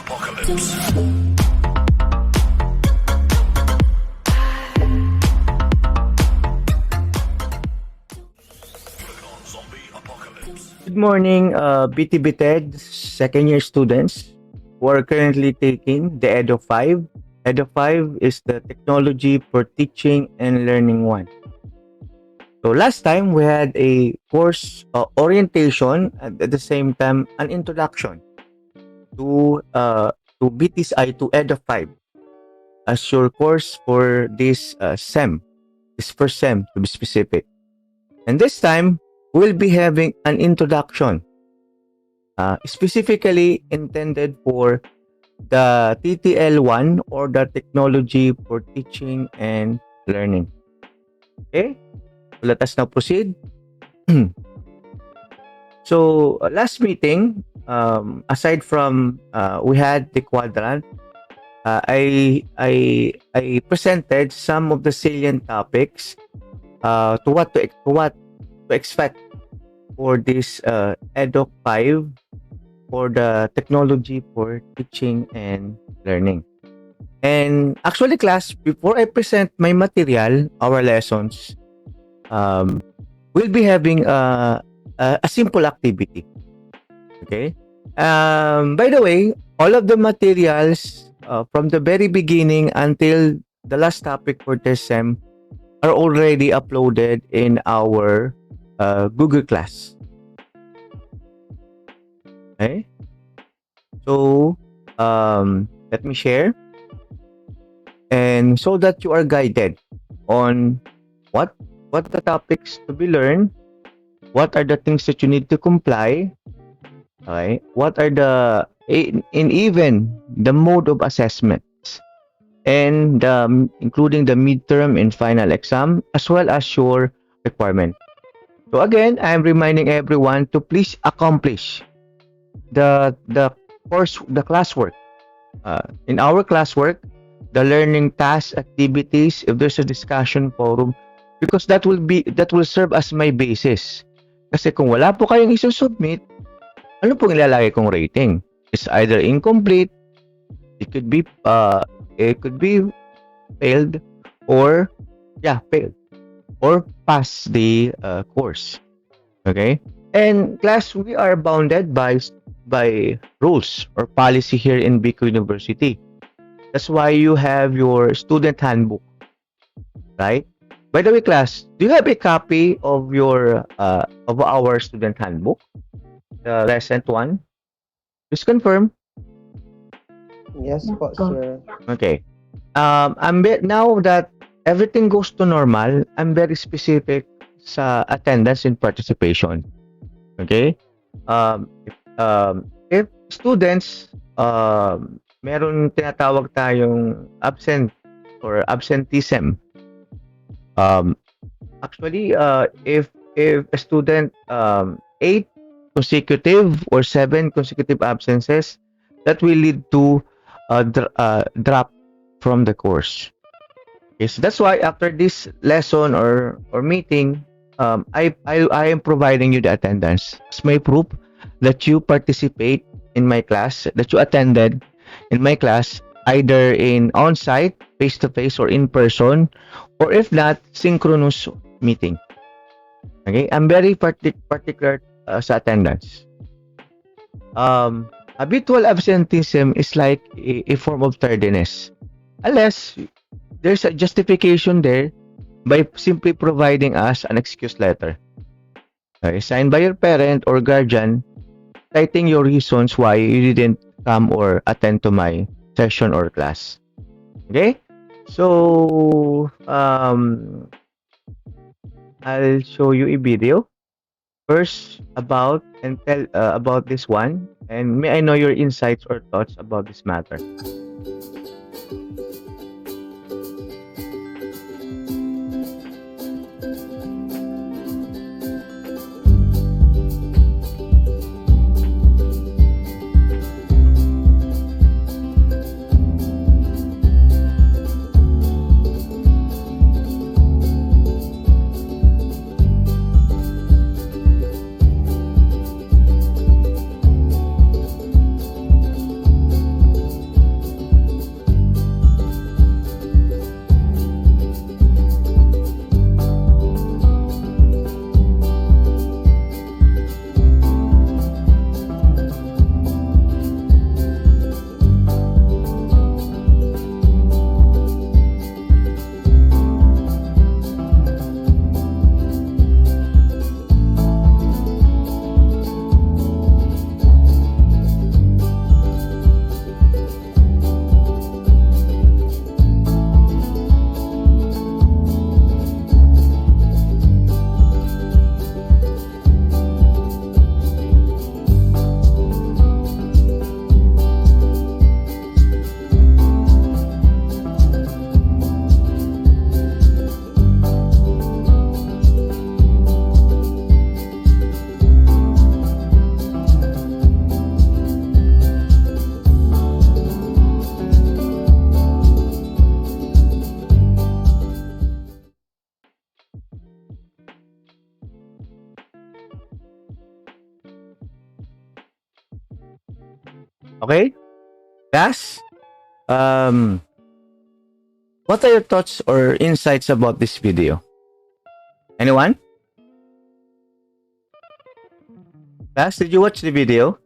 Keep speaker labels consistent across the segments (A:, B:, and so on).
A: apocalypse.
B: Good morning, BTB TED second year students who are currently taking the EDUC 5. EDUC 5 is the Technology for Teaching and Learning 1. So last time we had a course orientation and at the same time an introduction to BTSI to EDUC 5 as your course for this this first SEM to be specific. And this time we'll be having an introduction specifically intended for the TTL1 or the Technology for Teaching and Learning. Okay, let us now proceed. So last meeting, aside from we had the quadrant, I presented some of the salient topics to what to expect for this EDUC 5 for the Technology for Teaching and Learning. And actually, class, before I present my material, our lessons, we'll be having a simple activity. Okay. By the way, all of the materials from the very beginning until the last topic for this SEM are already uploaded in our Google Class. Okay. So let me share, and so that you are guided on what the topics to be learned, what are the things that you need to comply, okay, what are the in even the mode of assessments, and including the midterm and final exam, as well as your requirement. So again, I am reminding everyone to please accomplish the classwork. In our classwork, the learning tasks, activities, if there's a discussion forum, because that will serve as my basis. Kasi kung wala po kayong isusubmit, ano pong ilalagay kong rating? It's either incomplete, it could be failed, or failed, or pass the course. Okay? And class, we are bounded by rules or policy here in Bicol University. That's why you have your student handbook, right? By the way, class, do you have a copy of your of our student handbook, the recent one? Just confirm.
C: Yes po, sir.
B: Okay. Now that everything goes to normal, I'm very specific sa attendance and participation. Okay? If students, meron tinatawag tayong absent or absenteeism. Actually, if a student 8 consecutive or 7 consecutive absences, that will lead to drop from the course. Okay, so that's why after this lesson or meeting, I am providing you the attendance as my proof that you participate in my class, that you attended in my class, either in on-site, face-to-face, or in person, or if not, synchronous meeting. Okay, I'm very particular sa attendance. Habitual absenteeism is like a form of tardiness, unless there's a justification there by simply providing us an excuse letter, okay, signed by your parent or guardian, citing your reasons why you didn't come or attend to my session or class. Okay, so I'll show you a video first about and tell about this one, and may I know your insights or thoughts about this matter. Okay? Class, what are your thoughts or insights about this video? Anyone? Class, did you watch the video?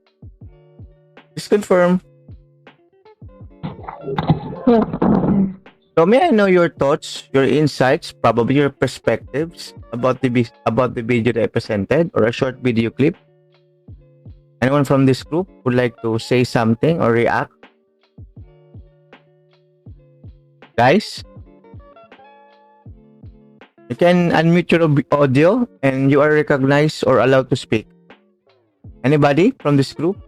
B: Just confirm.
A: Yes.
B: So may I know your thoughts, your insights, probably your perspectives about the video that I presented, or a short video clip? Anyone from this group would like to say something or react? Guys, you can unmute your audio and you are recognized or allowed to speak. Anybody from this group?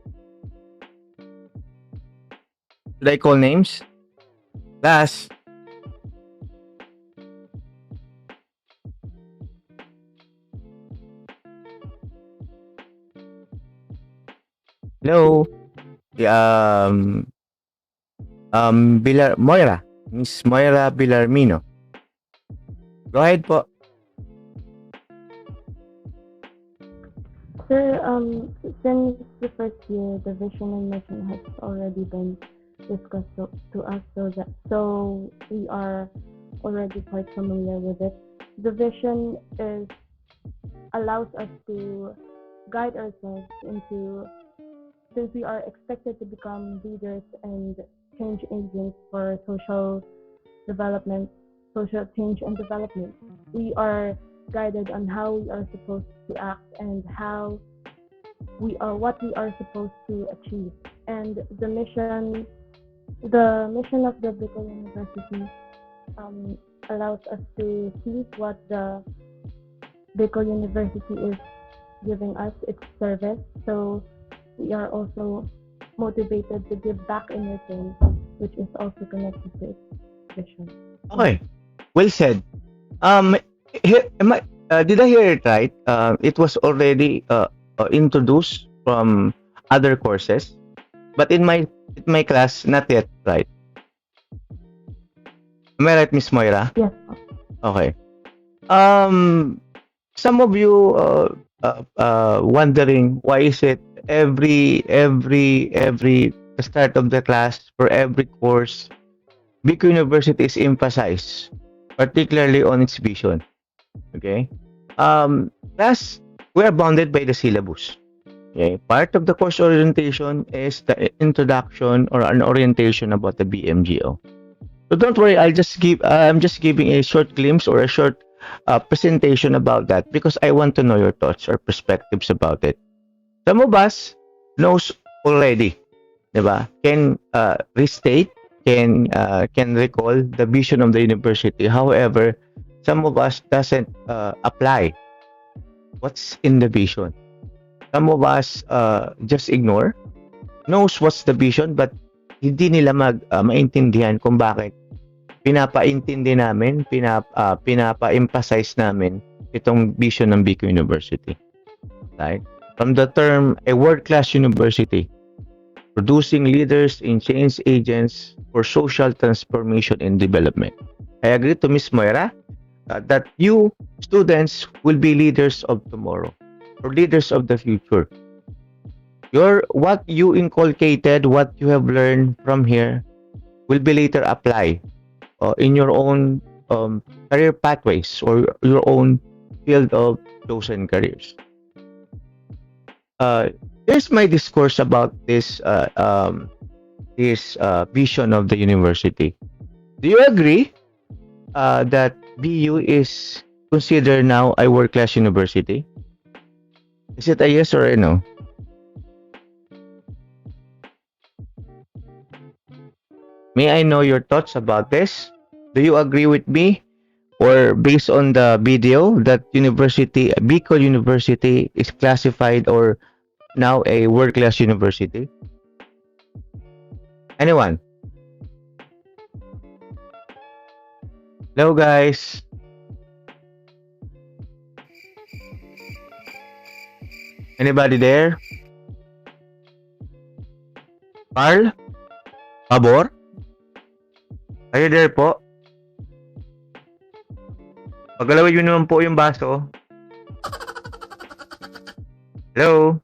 B: Should I call names? Class. Hello. Moira. Miss Moira Bilarmino. Go ahead po.
A: Sir, since the first year, the vision and mission has already been discussed to us, so we are already quite familiar with it. The vision allows us to guide ourselves into, since we are expected to become leaders and change agents for social development, social change and development. We are guided on how we are supposed to act and what we are supposed to achieve. And the mission of the Bicol University allows us to see what the Bicol University is giving us, its service. So we are also motivated to give back in return, which is also connected to its vision.
B: Okay. Well said. Did I hear it right? It was already introduced from other courses, but in my class, not yet, right? Am I right, Miss Moira?
A: Yes.
B: Okay. Some of you wondering why is it every the start of the class for every course, Bicol University is emphasized, particularly on its vision. Okay. Class, we are bounded by the syllabus. Okay. Part of the course orientation is the introduction or an orientation about the BMGO. So don't worry, I'm just giving a short glimpse or a short presentation about that because I want to know your thoughts or perspectives about it. Some of us knows already, diba? Can restate, can recall the vision of the university. However, some of us doesn't apply what's in the vision. Some of us just ignore, knows what's the vision, but hindi nila maintindihan kung bakit pinapaintindi namin, pinapa-emphasize namin itong vision ng Bicol University. Right? From the term, a world-class university, producing leaders and change agents for social transformation and development. I agree to Ms. Moira that you students will be leaders of tomorrow or leaders of the future. What you inculcated, what you have learned from here will be later applied in your own career pathways or your own field of chosen careers. Here's my discourse about this vision of the university. Do you agree that BU is considered now a world-class university? Is it a yes or a no? May I know your thoughts about this? Do you agree with me? Or based on the video that Bicol University is classified or now a world-class university? Anyone? Hello, guys. Anybody there? Carl? Pabor? Are you there po? Pagalawin nyo naman po yung baso. Hello?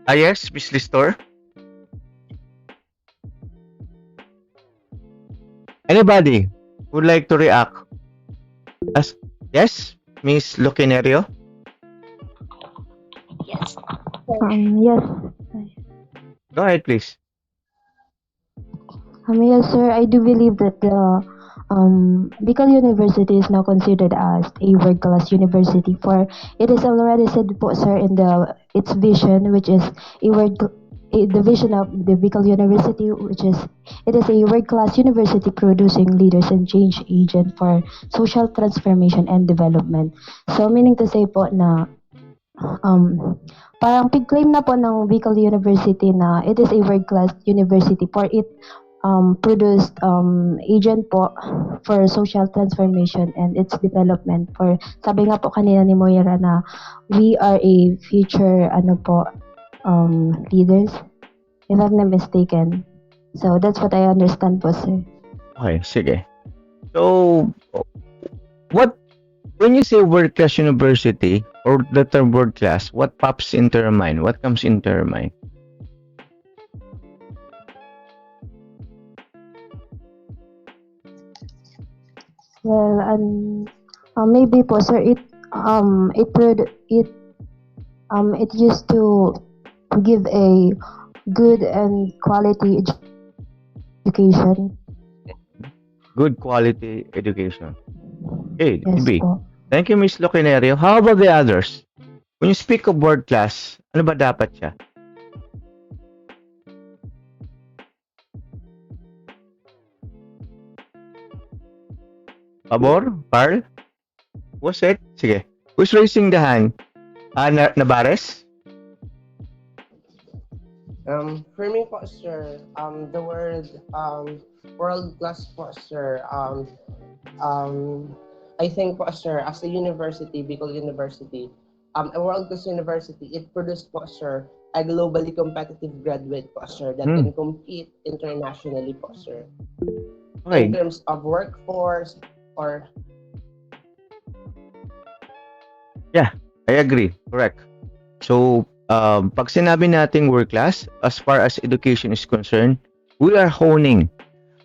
B: Yes, Miss Listor. Anybody would like to react? As yes, Miss Lucinerio.
D: Yes.
A: Yes.
B: Go ahead, please.
A: Yes, sir. I do believe that the Bicol University is now considered as a world-class university, for it is already said po, sir, in the its vision, which is a the vision of the Bicol University, which is it is a world-class university producing leaders and change agent for social transformation and development. So meaning to say po na parang pig-claim na po ng Bicol University na it is a world-class university, for it produced agent po for social transformation and its development. For sabi nga po kanina ni Moira na we are a future leaders, if I'm not mistaken. So that's what I understand po, sir.
B: Okay, sige. So, what when you say world class university or the term world class, what pops into your mind? What comes into your mind?
A: Well, maybe po, sir, it used to give a good and quality education.
B: Good quality education. Okay,
A: Yes
B: B.
A: po.
B: Thank you, Miss Loquinario. How about the others? When you speak of world class, ano ba dapat siya? Pabor? Carl? What's it? Sige. Who's raising the hand? Nabares?
C: For me po, sir, the word world class po, sir. I think po, sir, as a university, Bicol University, a world class university, it produced po, sir, a globally competitive graduate po, sir, that can compete internationally po, sir.
B: Okay.
C: In terms of workforce or
B: Yeah, I agree. Correct. So, pag sinabi nating world class, as far as education is concerned, we are honing,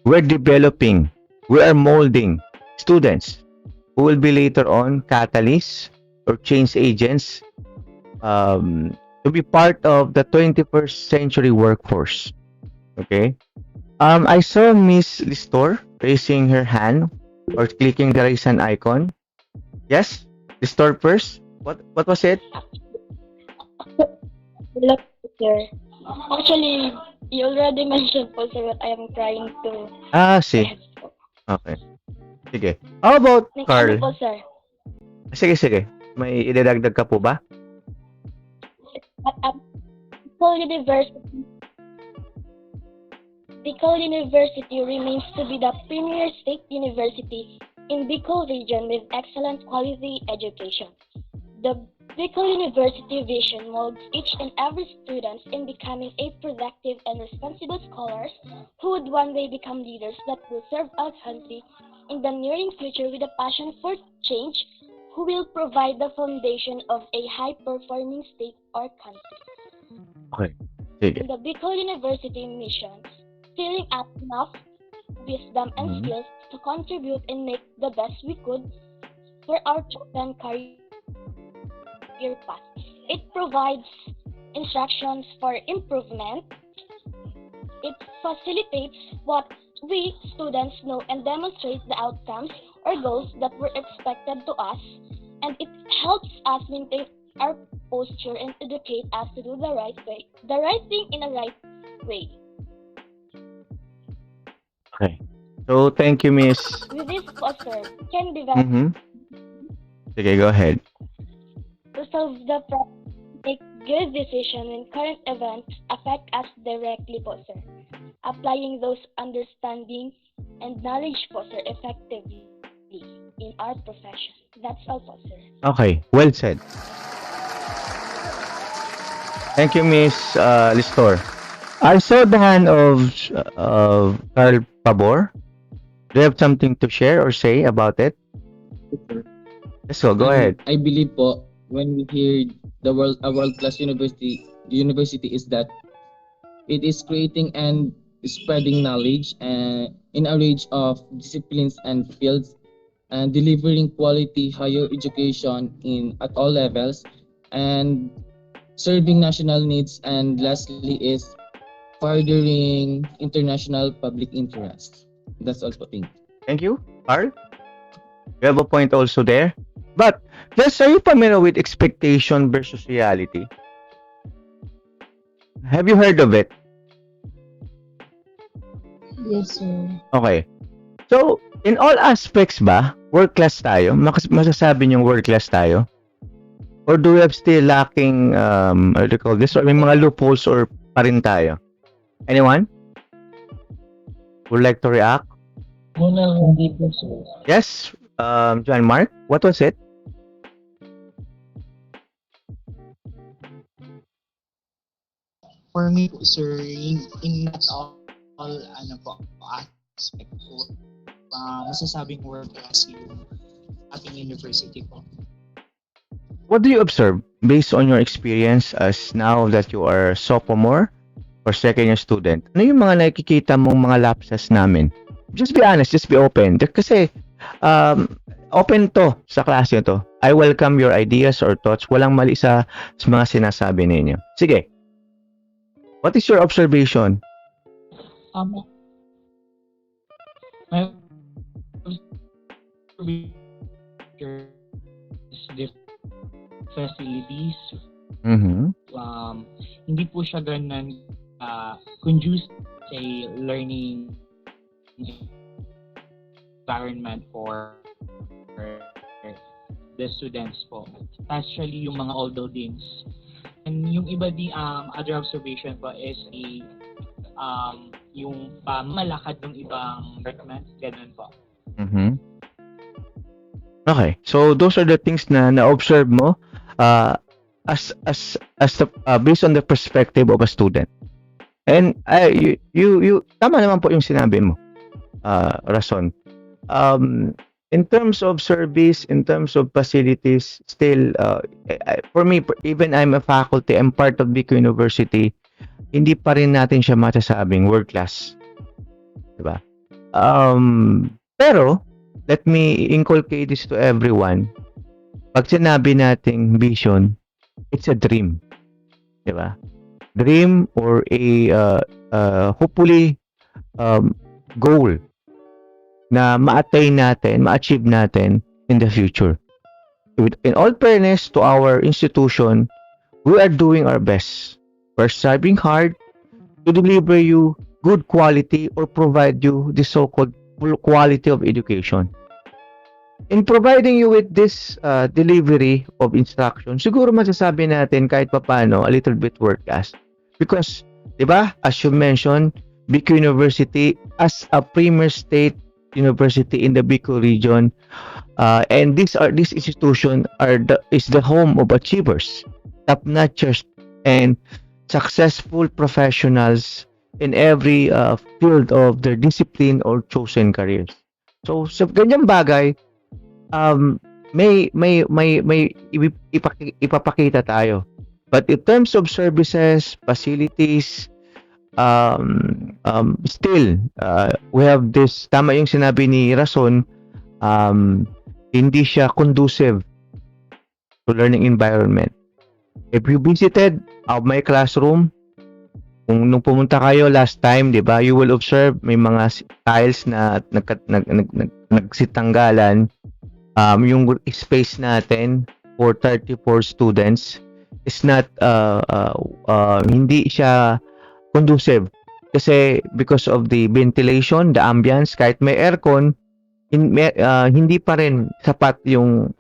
B: we're developing, we are molding students who will be later on catalysts or change agents to be part of the 21st century workforce. Okay? I saw Miss Listor raising her hand or clicking the raise hand icon. Yes? Listor first? What was it?
D: Look, sir. Actually, you already mentioned po, sir, what I am trying to
B: See.
D: stress po.
B: Okay. Sige. How about
D: Ano
B: Carl?
D: po, sir?
B: Sige. May idadagdag ka po ba?
D: Bicol University remains to be the premier state university in Bicol region with excellent quality education. The Bicol University vision molds each and every student in becoming a productive and responsible scholars who would one day become leaders that will serve our country in the nearing future with a passion for change, who will provide the foundation of a high-performing state or country.
B: Okay. Sige.
D: In the Bicol University mission, filling up enough wisdom and skills to contribute and make the best we could for our chosen career path. It provides instructions for improvement. It facilitates what we students know and demonstrates the outcomes or goals that were expected to us, and it helps us maintain our posture and educate us to do the right thing in a right way.
B: Okay. So, thank you, Miss.
D: With this posture, can develop
B: Sige, go ahead.
D: to solve the problem, make good decisions when current events affect us directly po, sir. Applying those understanding and knowledge po, sir, effectively in our profession. That's all po, sir.
B: Okay. Well said. Thank you, Miss Listor. I saw the hand of Carl Pabor. Do you have something to share or say about it? Let's go. Go ahead.
E: I believe po, when we hear a world class university, university is that it is creating and spreading knowledge in a range of disciplines and fields, and delivering quality higher education in at all levels, and serving national needs, and lastly is furthering international public interest. That's all po. Thank you.
B: Thank you, Carl. You have a point also there. But, just are you familiar with expectation versus reality? Have you heard of it?
A: Yes, sir.
B: Okay. So, in all aspects ba, world class tayo? Masasabi niyong world class tayo? Or do we have still lacking, what do you call this? Or may mga loopholes or pa rin tayo? Anyone? Would like to react?
E: Hindi po, sir.
B: Yes, John Mark, what was it?
F: For me po, sir, in not all ano po, aspect po, masasabing world class yung ating university po.
B: What do you observe based on your experience as now that you are sophomore or second year student? Ano yung mga nakikita mong mga lapses namin? Just be honest, just be open. Kasi open to sa klase to. I welcome your ideas or thoughts. Walang mali sa mga sinasabi ninyo. Sige. What is your observation?
F: My the facilities,
B: Mhm.
F: hindi po siya ganun conducive sa learning environment for the students po. Especially yung mga old buildings. And yung iba other observation po is yung malakad ng ibang departments, ganun po.
B: Mhm. Okay. So those are the things na na-observe mo as the, based on the perspective of a student. And you tama naman po yung sinabi mo. Rason. In terms of service, in terms of facilities, still, for me, even I'm a faculty, I'm part of Bicol University, hindi pa rin natin siya masasabing world class. Diba? Pero, let me inculcate this to everyone. Pag sinabi nating vision, it's a dream. Diba? Dream or a, hopefully, goal na ma-attain natin, ma-achieve natin in the future. In all fairness to our institution, we are doing our best. We're striving hard to deliver you good quality or provide you the so-called full quality of education. In providing you with this delivery of instruction, siguro masasabi natin kahit papano a little bit world class. Because, di ba, as you mentioned, Bicol University as a premier state university in the Bicol region, and this institution is the home of achievers, top-notchers, and successful professionals in every field of their discipline or chosen careers. So sa ganyang bagay, may ipapakita tayo. But in terms of services, facilities, still we have this, tama yung sinabi ni Rason, hindi siya conducive to learning environment. If you visited my classroom, kung nung pumunta kayo last time, di ba, you will observe may mga tiles na nagsitanggalan. Yung space natin for 34 students is not hindi siya conducive kasi because of the ventilation, the ambience, kahit may aircon, hindi pa rin sapat yung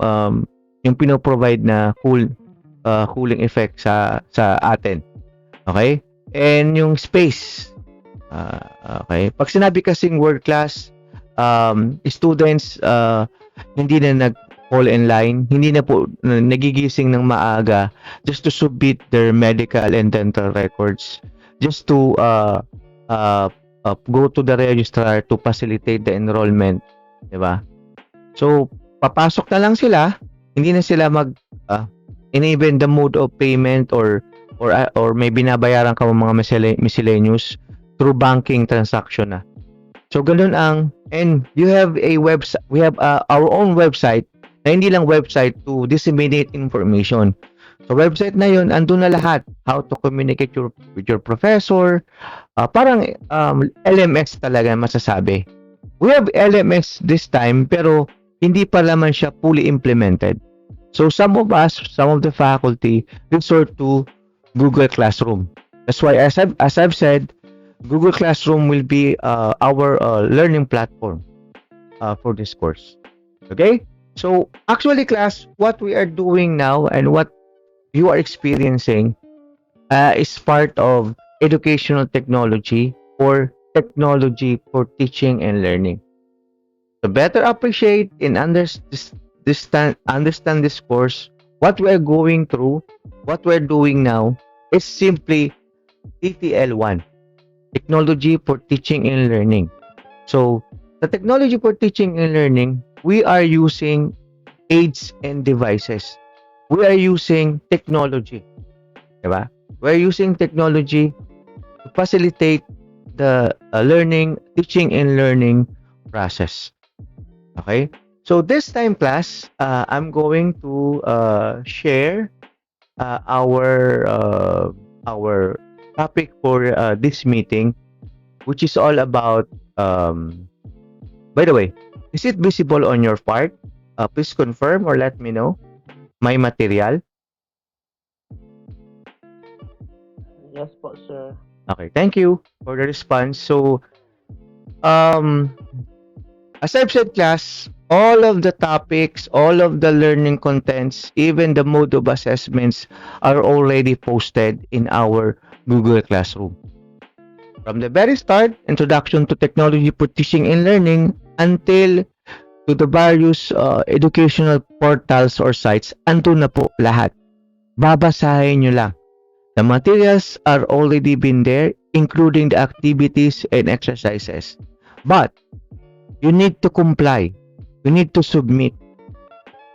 B: pinoprovide na cooling effect sa atin. Okay? And yung space. Okay? Pag sinabi kasing world class, students hindi na nag-fall in line, hindi na po nagigising ng maaga just to submit their medical and dental records, just to go to the registrar to facilitate the enrollment, di ba? So, papasok na lang sila, hindi na sila and even the mode of payment or or may binabayaran ka mga miscellaneous through banking transaction na. So ganun and you have a website, we have our own website na hindi lang website to disseminate information. So website na yun, andun na lahat. How to communicate with your professor. Parang LMS talaga masasabi. We have LMS this time pero hindi pa naman siya fully implemented. So some of the faculty resort to Google Classroom. That's why as I've said, Google Classroom will be our learning platform for this course. Okay? So actually class, what we are doing now and what you are experiencing is part of educational technology or technology for teaching and learning. To better appreciate and understand this course, what we are going through, what we're doing now is simply TTL1, Technology for Teaching and Learning. So, the technology for teaching and learning, we are using aids and devices. We are using technology. Diba? We're using technology to facilitate the teaching and learning process. Okay? So this time class, I'm going to share our topic for this meeting, which is all about by the way, is it visible on your part? Please confirm or let me know my material.
C: Yes po, sir.
B: Okay, thank you for the response. So um as I've said, class, all of the topics, all of the learning contents, even the mode of assessments are already posted in our Google Classroom. From the very start, introduction to technology for teaching and learning, until to the various educational portals or sites, andun na po lahat. Babasahin nyo lang. The materials are already been there, including the activities and exercises. But you need to comply. You need to submit.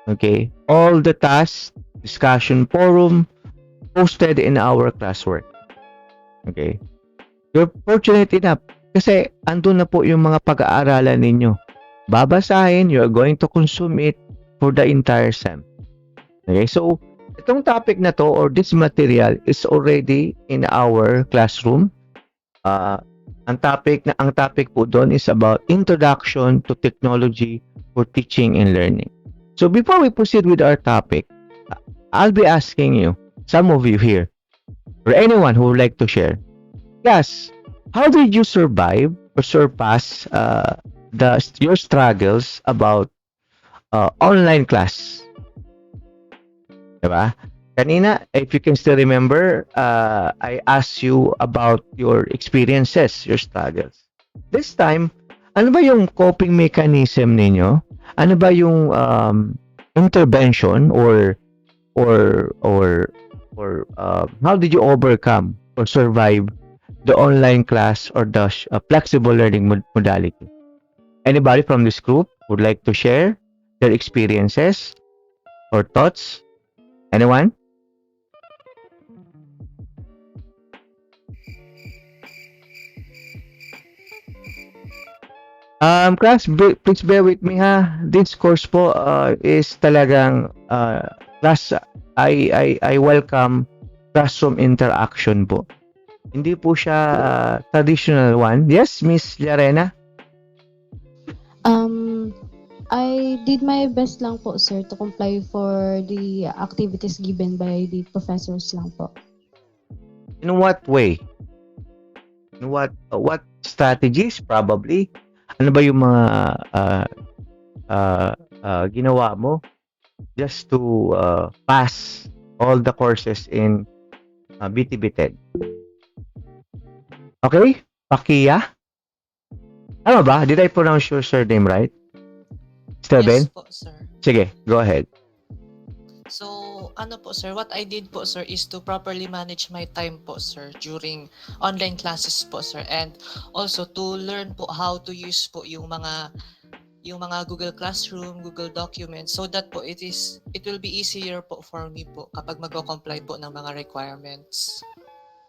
B: Okay? All the tasks, discussion forum, posted in our classwork. Okay? You're fortunate enough kasi andun na po yung mga pag-aaralan ninyo. Babasahin, you're going to consume it for the entire SEM. Okay? So, itong topic na to or this material is already in our classroom. Ang topic po doon is about introduction to technology for teaching and learning. So before we proceed with our topic, I'll be asking you, some of you here, or anyone who would like to share, yes, how did you survive or surpass your struggles about online class? Diba? Kanina, if you can still remember, I asked you about your experiences, your struggles. This time, ano ba yung coping mechanism ninyo? Ano ba yung intervention or how did you overcome or survive the online class or the flexible learning modality? Anybody from this group would like to share their experiences or thoughts? Anyone? Class, please bear with me ha. This course po is talagang class, I welcome classroom interaction po. Hindi po siya traditional one. Yes, Miss Llarena?
G: I did my best lang po, sir, to comply for the activities given by the professors lang po.
B: In what way? In what strategies probably? Ano ba yung mga ginawa mo just to pass all the courses in BTB-TED? Okay? Pakia? Ano ba? Did I pronounce your surname right? Steven?
H: Yes po, sir.
B: Sige, go ahead.
H: So, ano po, sir, what I did po, sir, is to properly manage my time po, sir, during online classes po, sir, and also to learn po how to use po yung yung mga Google Classroom, Google Documents, so that po it will be easier po for me po kapag magko-comply po ng mga requirements.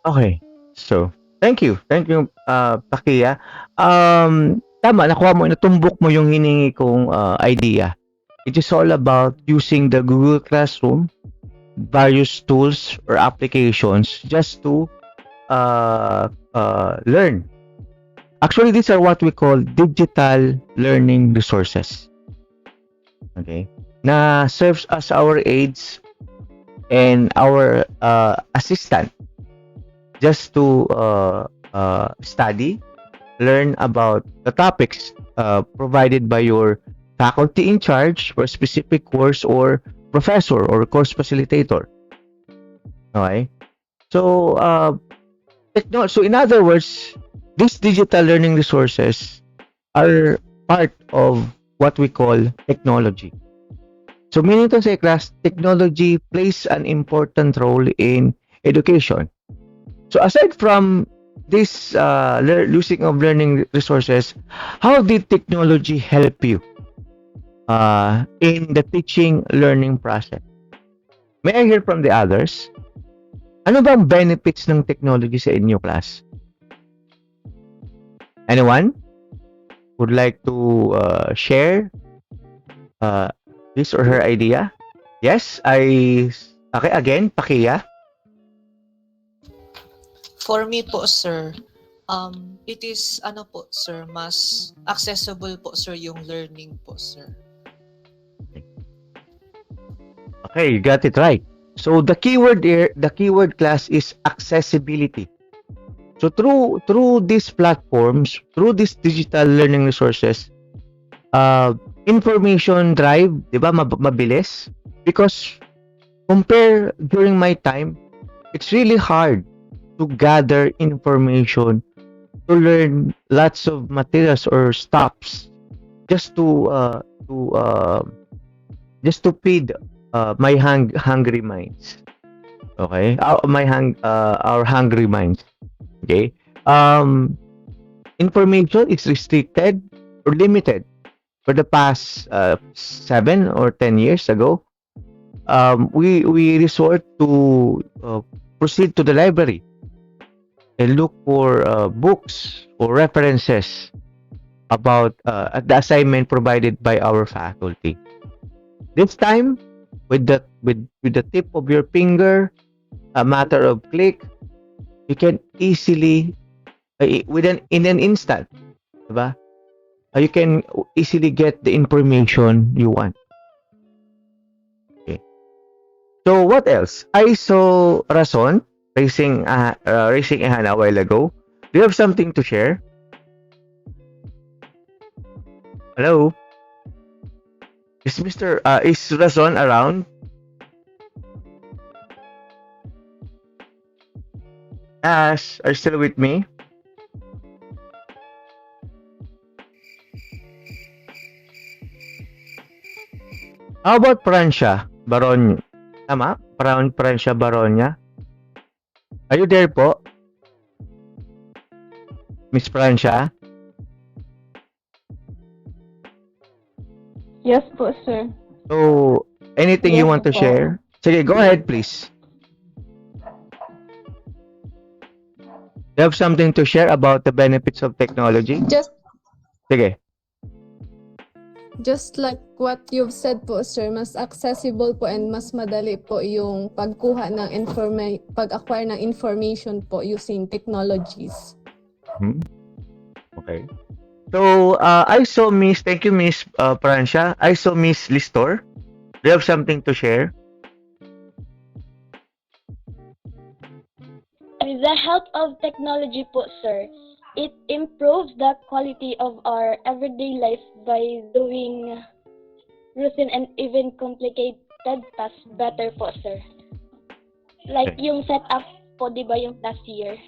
B: Okay. So, thank you. Thank you, Pakia. Tama, natumbok mo yung hiningi kong idea. It is all about using the Google Classroom, various tools or applications just to learn. Actually, these are what we call digital learning resources. Okay? Na serves as our aids and our assistant just to study, learn about the topics provided by your faculty in charge for a specific course or professor or course facilitator. Okay? So, so in other words, these digital learning resources are part of what we call technology. So, meaning to say, class, technology plays an important role in education. So, aside from this losing of learning resources, how did technology help you in the teaching learning process? May I hear from the others? Ano bang benefits ng technology sa inyo, class? Anyone would like to share his or her idea? Yes, okay, again, Pakia.
H: For me po, sir, it is, po, sir, mas accessible po, sir, yung learning po, sir.
B: Okay, you got it right. So the keyword here, the keyword, class, is accessibility. So through these platforms, through these digital learning resources, information drive, 'di ba, mabilis? Because compare during my time, it's really hard to gather information, to learn lots of materials or stops just to feed my hungry minds. Okay? Our hungry minds. Okay? Information is restricted or limited. For the past 7 or 10 years ago, we resort to proceed to the library and look for books or references about the assignment provided by our faculty. This time, with the tip of your finger, a matter of click, you can easily in an instant, diba? You can easily get the information you want. Okay. So what else? I saw Rason raising a hand a while ago. Do you have something to share? Hello? Is Rason around? Ash, are you still with me? How about Francia Baron? Tama? Francia Baronia? Are you there po? Miss Francia?
A: Yes po, sir.
B: So, anything you
A: Yes
B: want to
A: po.
B: share? Sige, go ahead please. You have something to share about the benefits of technology? Sige.
I: Just like what you've said po, sir, mas accessible po and mas madali po yung pag-acquire ng information po using technologies.
B: Okay. So, I saw thank you, Miss Francia. I saw Miss Listor. Do you have something to share?
D: With the help of technology po, sir, it improves the quality of our everyday life by doing routine and even complicated tasks better po, sir. Like
B: Okay.
D: yung setup po, di ba, yung last year?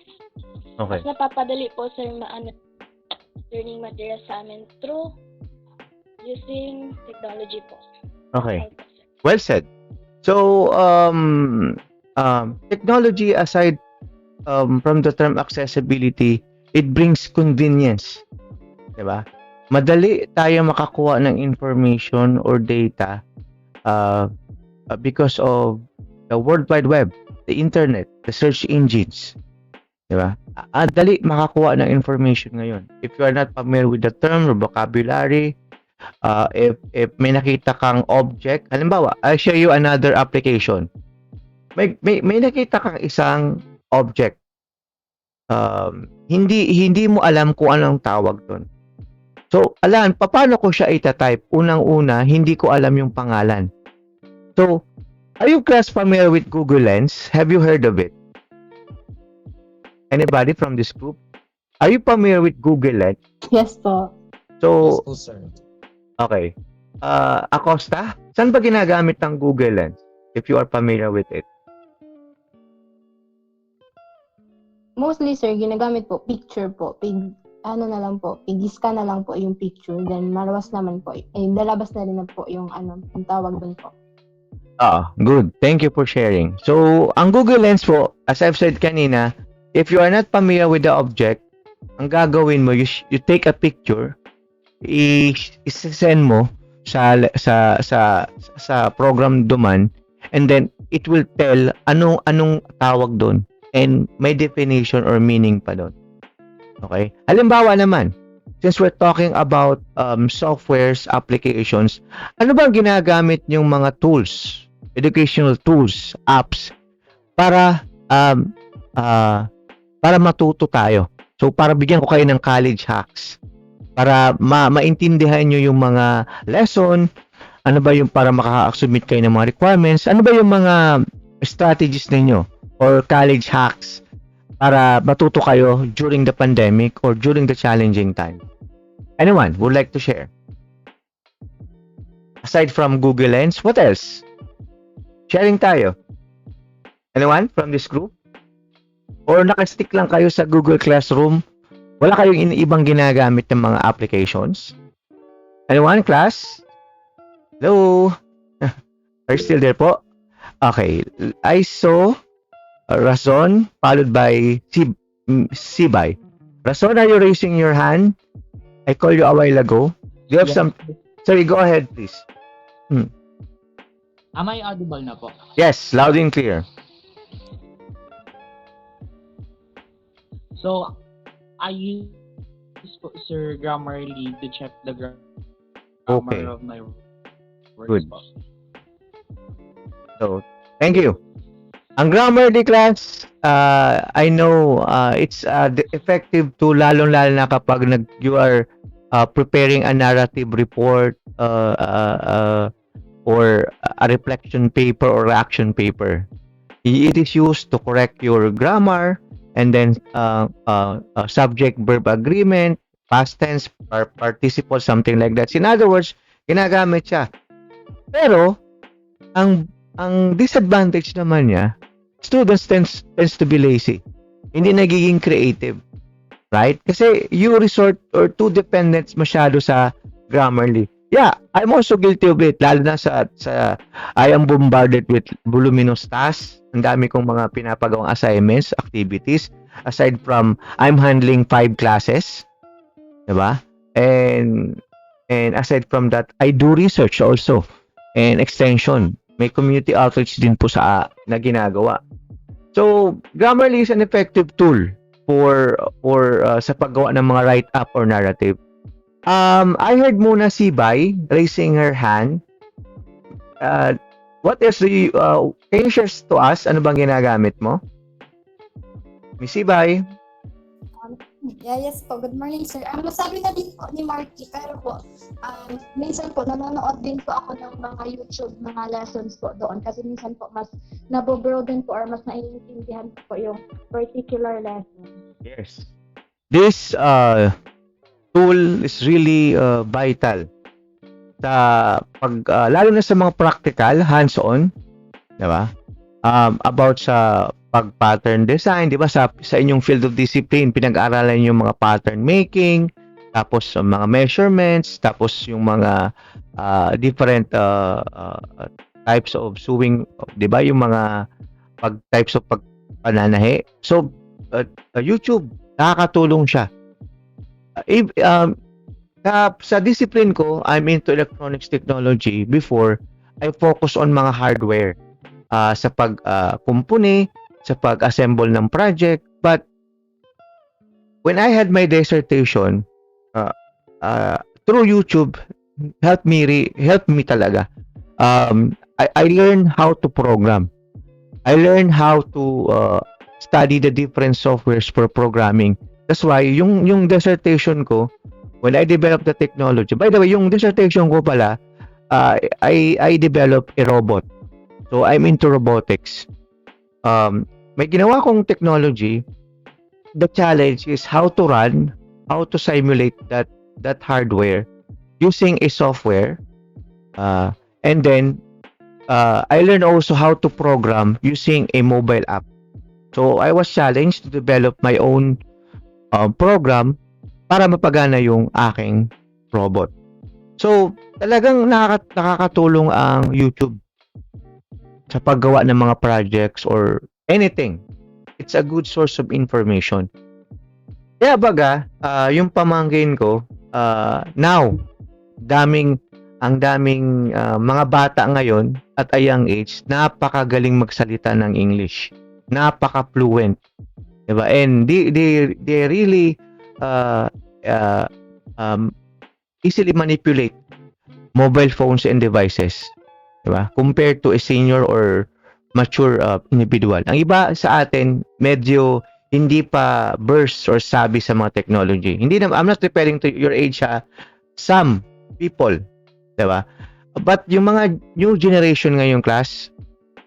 B: Okay.
D: Mas napapadali po, sir, learning materials sa amin through using technology po.
B: Okay. Well said. So, technology aside from the term accessibility, it brings convenience. Diba? madali tayo makakuha ng information or data because of the World Wide Web, the internet, the search engines. Di ba? Dali makakuha ng information ngayon. If you are not familiar with the term or vocabulary, if may nakita kang object, halimbawa, I'll show you another application. May nakita kang isang object. Hindi mo alam kung anong tawag doon. So, paano ko siya ita-type? Unang-una, hindi ko alam yung pangalan. So, are you guys familiar with Google Lens? Have you heard of it? Anybody from this group? Are you familiar with Google Lens?
G: Yes po.
B: So,
E: po, sir.
B: okay. Acosta, saan ba ginagamit ng Google Lens? If you are familiar with it.
G: Mostly, sir, ginagamit po, picture po. Ano na lang po, pig-scan na lang po yung picture. Then, malawas naman po. Lalabas na rin na po yung yung tawag doon po.
B: Good. Thank you for sharing. So, ang Google Lens po, as I've said kanina, if you are not familiar with the object, ang gagawin mo, you take a picture, i-send mo sa program duman, and then it will tell anong tawag doon, and may definition or meaning pa doon. Okay? Halimbawa naman, since we're talking about softwares, applications, ano bang ginagamit yung mga tools, educational tools, apps, para matuto tayo? So, para bigyan ko kayo ng college hacks, para maintindihan nyo yung mga lesson, ano ba yung para makaka-submit kayo ng mga requirements, ano ba yung mga strategies ninyo or college hacks para matuto kayo during the pandemic or during the challenging time. Anyone would like to share? Aside from Google Lens, what else? Sharing tayo. Anyone from this group? Or nakastick lang kayo sa Google Classroom? Wala kayong ibang ginagamit ng mga applications? Anyone, class? Hello? Are you still there po? Okay. I saw Razon, followed by Sibay. Razon, are you raising your hand? I called you a while ago. Do you have some... Sorry, go ahead, please.
F: Am I audible na po?
B: Yes, loud and clear.
F: So, I use, sir, Grammarly to check the grammar of my words.
B: Good.
F: Po.
B: So, thank you. Ang Grammarly class, I know it's effective to lalong-lalo na kapag you are preparing a narrative report or a reflection paper or reaction paper. It is used to correct your grammar and then subject-verb agreement, past tense, participle, something like that. In other words, ginagamit siya. Pero, ang disadvantage naman niya, students tends to be lazy. Hindi nagiging creative. Right? Kasi you resort or too dependent masyado sa Grammarly. Yeah, I'm also guilty of it. Lalo na sa I am bombarded with voluminous tasks. Ang dami kong mga pinapagawang assignments, activities. Aside from, I'm handling 5 classes. Diba? And aside from that, I do research also. And extension. May community outreach din po na ginagawa. So, Grammarly is an effective tool for sa paggawa ng mga write-up or narrative. I heard muna si Bai raising her hand. What else do you, can you share to us? Ano bang ginagamit mo? Miss Bai?
J: Yes po. Good morning, sir. Masabi na din po ni Marky, pero po, minsan po, nanonood din po ako ng mga YouTube, mga lessons po doon. Kasi minsan po, mas nabobroaden po or mas naiintindihan po yung particular lesson.
B: Yes. This tool is really vital sa lalo na sa mga practical, hands-on, di ba? About sa pag-pattern design, di ba? Sa inyong field of discipline, pinag-aralan yung mga pattern making, tapos mga measurements, tapos yung mga different types of sewing, di ba? Yung mga types of pananahe. So, YouTube, nakakatulong siya. Sa discipline ko, I'm into electronics technology. Before, I focus on mga hardware. Sa pag-kumpuni, sa pag-assemble ng project. But when I had my dissertation, uh, through YouTube, helped me talaga. I learned how to program. I learned how to study the different softwares for programming. That's why yung dissertation ko, when I developed the technology. By the way, yung dissertation ko pala, I developed a robot. So I'm into robotics. May ginawa kong technology. The challenge is how to simulate that hardware using a software. And then I learned also how to program using a mobile app. So I was challenged to develop my own program para mapagana yung aking robot. So talagang nakakatulong ang YouTube sa paggawa ng mga projects or anything. It's a good source of information. Kaya baga, yung pamangkin ko, now, ang daming mga bata ngayon at a young age, napakagaling magsalita ng English. Napaka-fluent. Diba? And they really easily manipulate mobile phones and devices. Diba? Compared to a senior or mature individual. Ang iba sa atin, medyo hindi pa burst or sabi sa mga technology. I'm not referring to your age ha. Some people, 'di ba? But yung mga new generation ngayong class,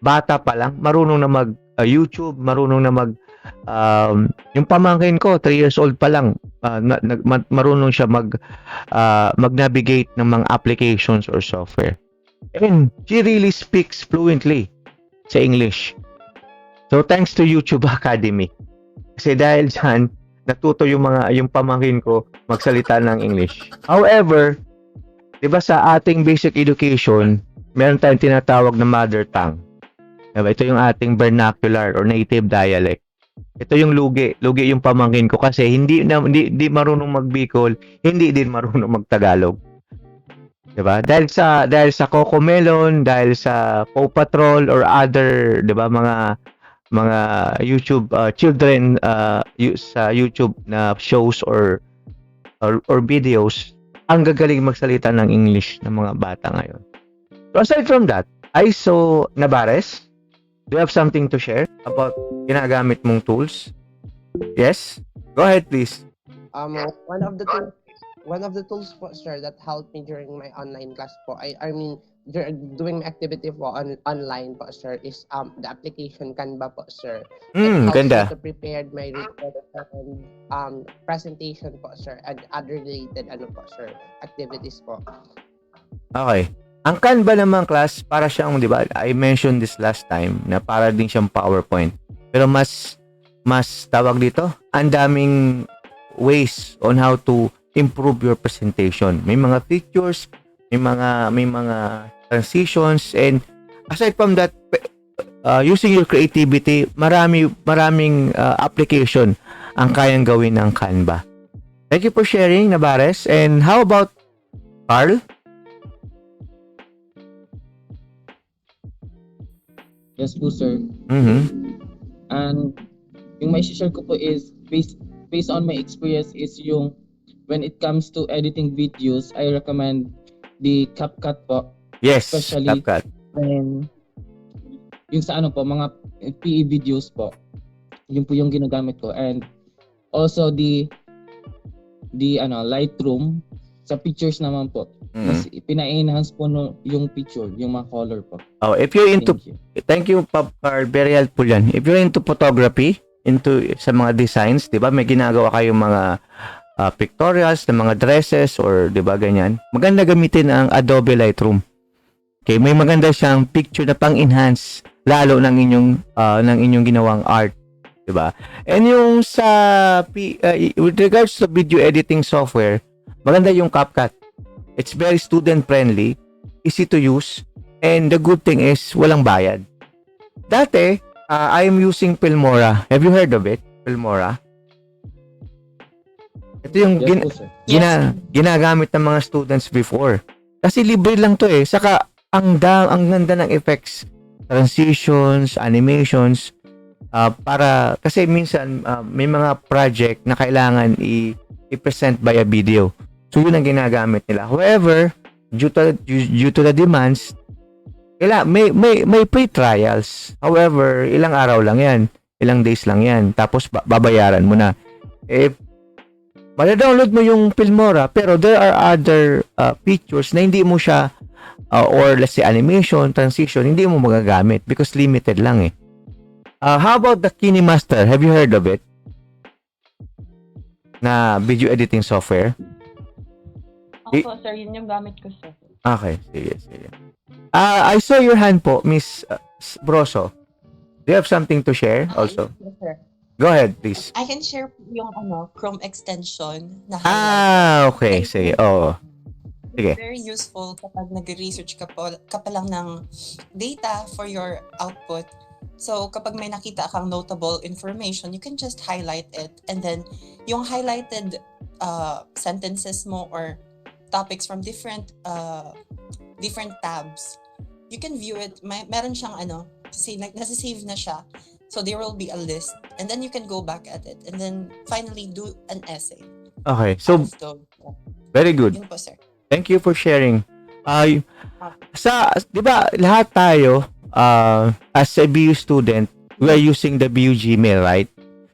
B: bata pa lang, marunong na mag YouTube, marunong na mag yung pamangkin ko, 3 years old pa lang, marunong siya mag-navigate ng mga applications or software. And she really speaks fluently sa English. So thanks to YouTube Academy. Kasi dahil dyan, natuto yung pamangkin ko magsalita ng English. However, 'di ba sa ating basic education, meron tayong tinatawag na mother tongue. Diba? Ito yung ating vernacular or native dialect. Ito yung lugi yung pamangkin ko kasi hindi marunong magbicol, hindi din marunong magtagalog. 'Di ba? Dahil sa Cocomelon, dahil sa Paw Patrol or other, 'di ba, mga YouTube children sa YouTube na shows or videos, ang gagaling magsalita ng English ng mga bata ngayon. So aside from that, I saw Nabares. Do you have something to share about ginagamit mong tools? Yes? Go ahead, please.
C: One of the tools po, sir, that helped me during my online class po, I mean, doing my activity po online po, sir, is the application Canva po, sir. It helps
B: Ganda.
C: me to prepare my report and presentation po, sir, and other related sir, activities po.
B: Okay. Ang Canva naman, class, para siyang, di ba, I mentioned this last time, na para din siyang PowerPoint. Pero mas tawag dito, ang daming ways on how to improve your presentation. May mga features, may mga transitions, and aside from that, using your creativity, maraming application ang kayang gawin ng Canva. Thank you for sharing, Nabares. And how about Carl?
E: Yes po, sir. And yung may share ko po is based on my experience is yung when it comes to editing videos, I recommend the CapCut po.
B: Yes,
E: especially
B: CapCut.
E: When yung sa mga PE videos po. Yun po yung ginagamit ko. And also the Lightroom sa pictures naman po. Mas pina-enhance po yung picture, yung mga color po.
B: Oh, if you're into thank you, Pop Carl, very helpful yan. If you're into photography, sa mga designs, 'di ba? May ginagawa kayong mga pictorials ng mga dresses or 'di ba ganyan. Maganda gamitin ang Adobe Lightroom. Okay, may maganda siyang picture na pang-enhance lalo ng inyong ginawang art, 'di ba? And yung with regards to video editing software, maganda yung CapCut. It's very student friendly, easy to use, and the good thing is walang bayad. Dati, I am using Filmora. Have you heard of it? Filmora? Ito yung
E: Yes po, sir.
B: ginagamit ng mga students before. Kasi libre lang to eh. Saka ang ganda ng effects, transitions, animations, para kasi minsan may mga project na kailangan i-present via video. So yun ang ginagamit nila. However, due to the demands, may free trials. However, ilang araw lang 'yan, ilang days lang 'yan. Tapos babayaran mo na. Mada-download mo yung Filmora, pero there are other features na hindi mo siya or let's say animation, transition, hindi mo magagamit because limited lang eh. How about the KineMaster? Have you heard of it? Na video editing software?
K: Opo, sir. Yun yung gamit ko, sir.
B: Okay, sige. I saw your hand po, Miss Broso. Do you have something to share also?
K: Yes, sir.
B: Go ahead, please.
K: I can share yung Chrome extension na highlight.
B: Okay. Sige. Oo. Sige.
K: Very useful kapag nag-research ka pa lang ng data for your output. So, kapag may nakita kang notable information, you can just highlight it. And then, yung highlighted sentences mo or topics from different tabs, you can view it. Meron siyang nasa-save na siya. So, there will be a list. And then, you can go back at it. And then, finally, do an essay.
B: Okay. So, very good.
K: Yun po, sir.
B: Thank you for sharing. Di ba, lahat tayo, as a BU student, we are using the BU Gmail, right?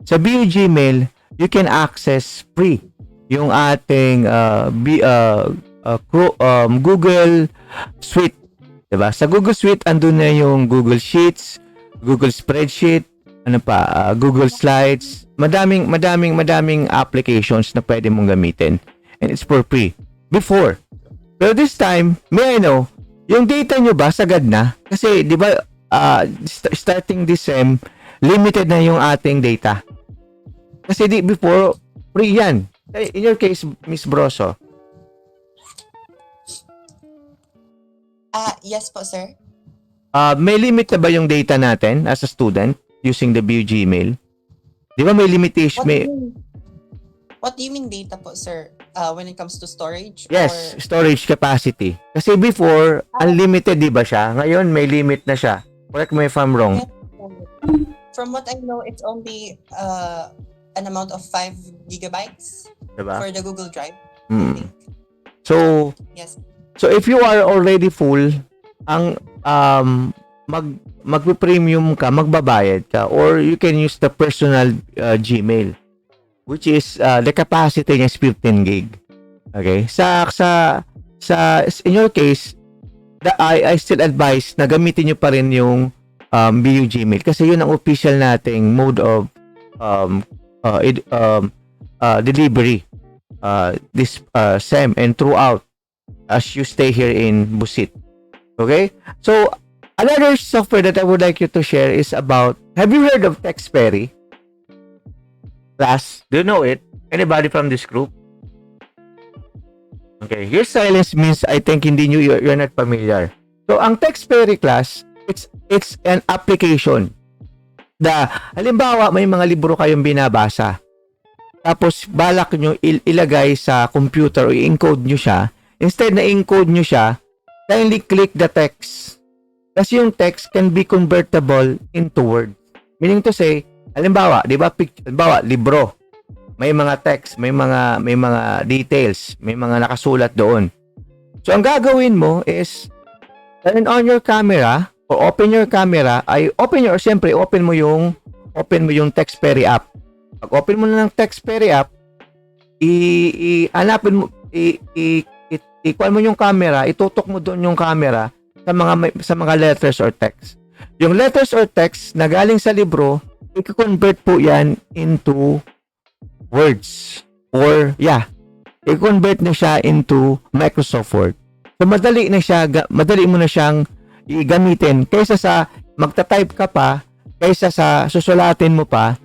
B: Sa BU Gmail, you can access free yung ating Google Suite. Diba? Sa Google Suite, andun na yung Google Sheets, Google Spreadsheet, Google Slides. Madaming applications na pwede mong gamitin. And it's for free. Before. Pero this time, may I know, yung data nyo ba sagad na? Kasi, di ba, starting this sem, limited na yung ating data. Kasi before, free yan. In your case, Miss Broso.
K: Yes po, sir.
B: May limit na ba yung data natin as a student using the BU Gmail? Di ba may limitation?
K: What do you mean data po, sir? When it comes to storage?
B: Yes, storage capacity. Kasi before, unlimited, di ba siya? Ngayon, may limit na siya. Correct me if I'm wrong.
K: From what I know, it's only an amount of 5 gigabytes
B: diba?
K: For the Google Drive.
B: So,
K: yes.
B: So if you are already full, ang magpe-premium ka, magbabayad ka, or you can use the personal Gmail, which is the capacity niya is 15 gig. Okay? In your case, I still advise na gamitin niyo pa rin yung BU Gmail kasi yun ang official nating mode of delivery this SEM and throughout as you stay here in Busit. Okay? So, another software that I would like you to share is about, have you heard of TextPerry? Class, do you know it? Anybody from this group? Okay, your silence means I think you're not familiar. So, ang TextPerry class, it's an application. Halimbawa, may mga libro kayong binabasa. Tapos, balak nyo ilagay sa computer o i-encode nyo siya. Instead na i-encode nyo siya, kindly click the text. Kasi yung text can be convertible into words. Meaning to say, halimbawa, di ba, libro. May mga text, may mga details, may mga nakasulat doon. So, ang gagawin mo is, turn on your camera, or open your camera, open mo yung TextPerry app. Pag open mo na ng TextPerry app, ikuan mo yung camera, itutok mo doon yung camera sa mga letters or text. Yung letters or text na galing sa libro, i-convert po yan into words. Or, i-convert na siya into Microsoft Word. So, madali mo na siyang i-gamitin kaysa sa magta-type ka pa, kaysa sa susulatin mo pa,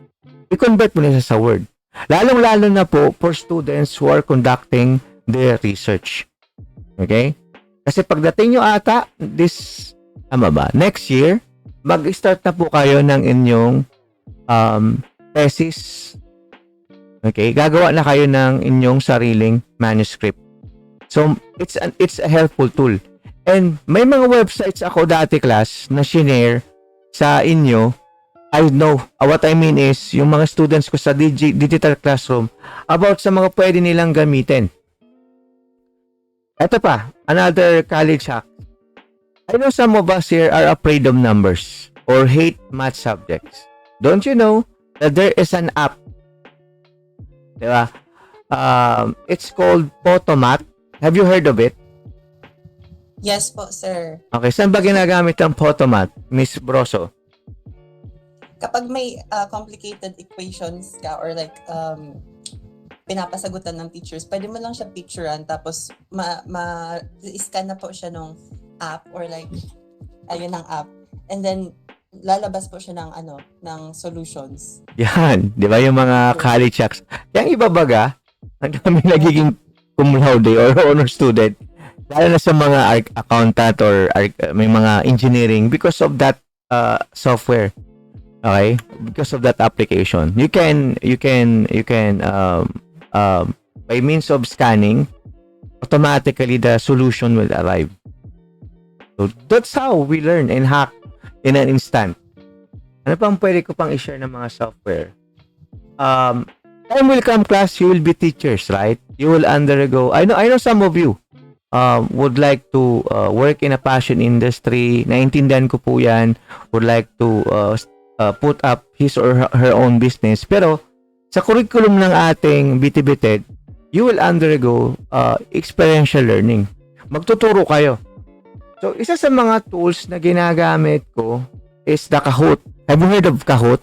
B: i-convert mo na siya sa Word. Lalong-lalo na po for students who are conducting their research. Okay? Kasi pagdating nyo ata, next year, mag-start na po kayo ng inyong thesis. Okay? Gagawa na kayo ng inyong sariling manuscript. So, it's a helpful tool. And may mga websites ako dati class na shinare sa inyo. I know, what I mean is, yung mga students ko sa digital classroom about sa mga pwede nilang gamitin. Ito pa, another college hack. I know some of us here are afraid of numbers or hate math subjects. Don't you know that there is an app? Diba? It's called Photomath. Have you heard of it?
K: Yes po, sir.
B: Okay, saan ba ginagamit ang Photomath, Miss Broso?
K: Kapag may complicated equations ka or like pinapasagutan ng teachers, pwede mo lang siya picturean tapos ma-scan na po siya nung app or like ayun ang app. And then lalabas po siya ng solutions.
B: Yan, 'di ba yung mga college hacks. Yang iba baga, ang dami nagiging cum laude or honor student. Lalo na sa mga accountant or may mga engineering because of that software. Okay? Because of that application. You can by means of scanning, automatically the solution will arrive. So that's how we learn and hack in an instant. Ano pang pwede ko pang i-share ng mga software? Time will come class, you will be teachers, right? You will undergo, I know some of you would like to work in a fashion industry. Naintindihan ko po yan. Would like to put up his or her own business. Pero sa curriculum ng ating BTBTED, you will undergo experiential learning. Magtuturo kayo. So, isa sa mga tools na ginagamit ko is the Kahoot. Have you heard of Kahoot?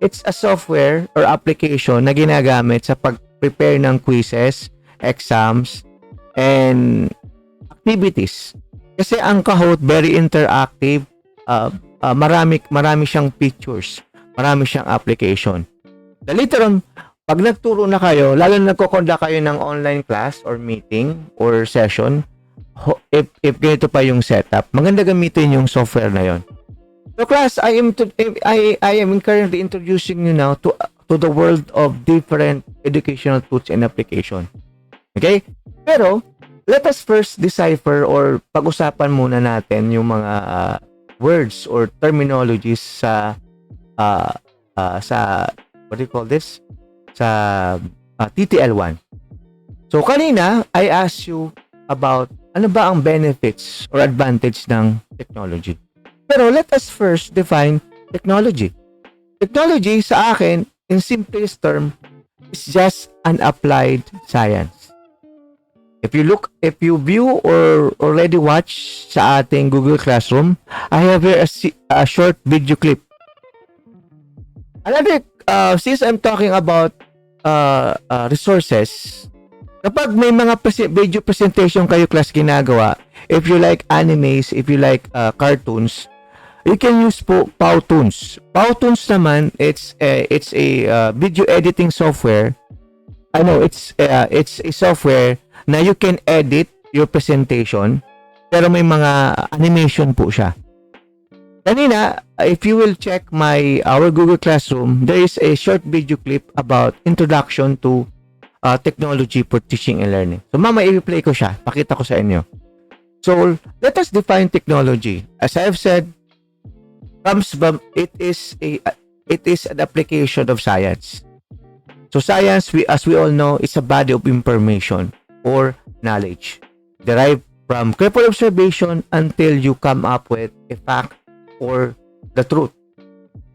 B: It's a software or application na ginagamit sa pag-prepare ng quizzes, exams, and activities. Kasi ang Kahoot, very interactive. Marami siyang features. Marami siyang application. Later on, pag nagturo na kayo, lalo na nagko-conduct kayo ng online class or meeting or session, if ganito pa yung setup, maganda gamitin yung software na yon. So class, I am currently introducing you now to the world of different educational tools and application. Okay? Pero let us first decipher or pag-usapan muna natin yung mga words or terminologies sa what do you call this? Sa TTL1. So kanina, I asked you about ano ba ang benefits or advantage ng technology. Pero let us first define technology. Technology sa akin, in simplest term, is just an applied science. If you view or already watch sa ating Google Classroom, I have here a short video clip. Another, since I'm talking about resources, kapag may mga video presentation kayo class ginagawa, if you like animes, if you like cartoons, you can use po Powtoons. Powtoons naman, it's a video editing software. I know it's a software na you can edit your presentation, pero may mga animation po siya. Kanina, if you will check our Google Classroom, there is a short video clip about introduction to technology for teaching and learning. So mama, i-play ko siya. Pakita ko sa inyo. So let us define technology. As I have said, it is an application of science. So science, as we all know, is a body of information or knowledge derived from careful observation until you come up with a fact or the truth.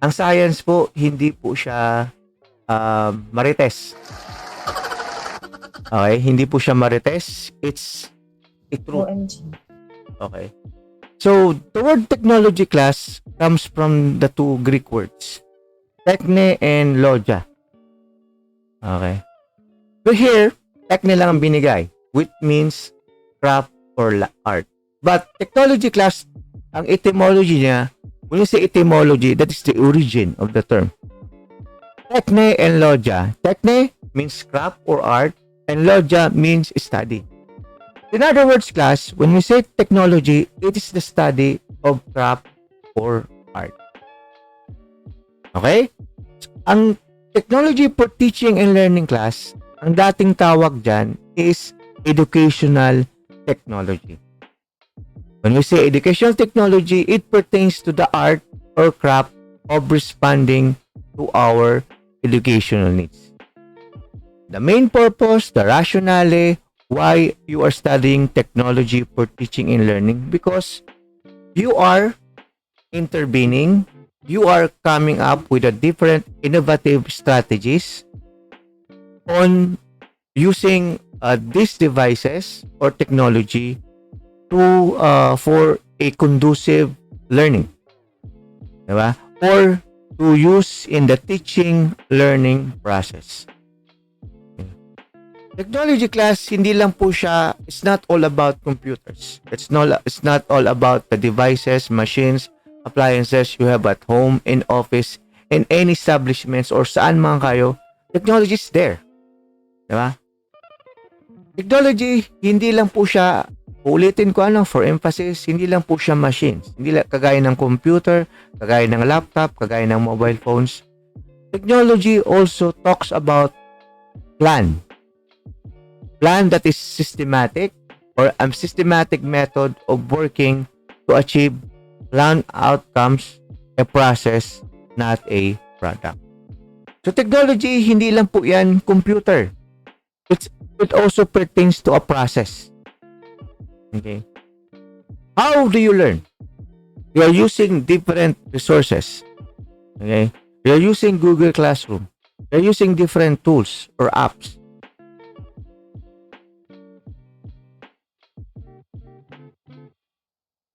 B: Ang science po, hindi po siya marites. Okay, hindi po siya marites. It's a truth. Okay. So, the word technology class comes from the two Greek words, techne and logia. Okay. So here, techne lang ang binigay, which means craft or art. But technology class, ang etymology niya, when you say etymology, that is the origin of the term. Techne and logia. Techne means craft or art, and logia means study. In other words, class, when we say technology, it is the study of craft or art. Okay? Ang technology for teaching and learning class, ang dating tawag dyan is educational technology. When we say educational technology, it pertains to the art or craft of responding to our educational needs. The main purpose, the rationale, why you are studying technology for teaching and learning, because you are intervening, you are coming up with a different innovative strategies on using these devices or technology to for a conducive learning, diba? Or to use in the teaching learning process. Technology class, hindi lang po siya, it's not all about computers. It's not all about the devices, machines, appliances you have at home, in office, in any establishments, or saan man kayo. Technology is there. Diba? Technology, hindi lang po siya, ulitin ko for emphasis, hindi lang po siya machines. Hindi lang kagaya ng computer, kagaya ng laptop, kagaya ng mobile phones. Technology also talks about plan. Plan that is systematic or a systematic method of working to achieve planned outcomes, a process, not a product. So technology, hindi lang po yan computer. It also pertains to a process. Okay. How do you learn? You are using different resources. Okay. You are using Google Classroom. You are using different tools or apps.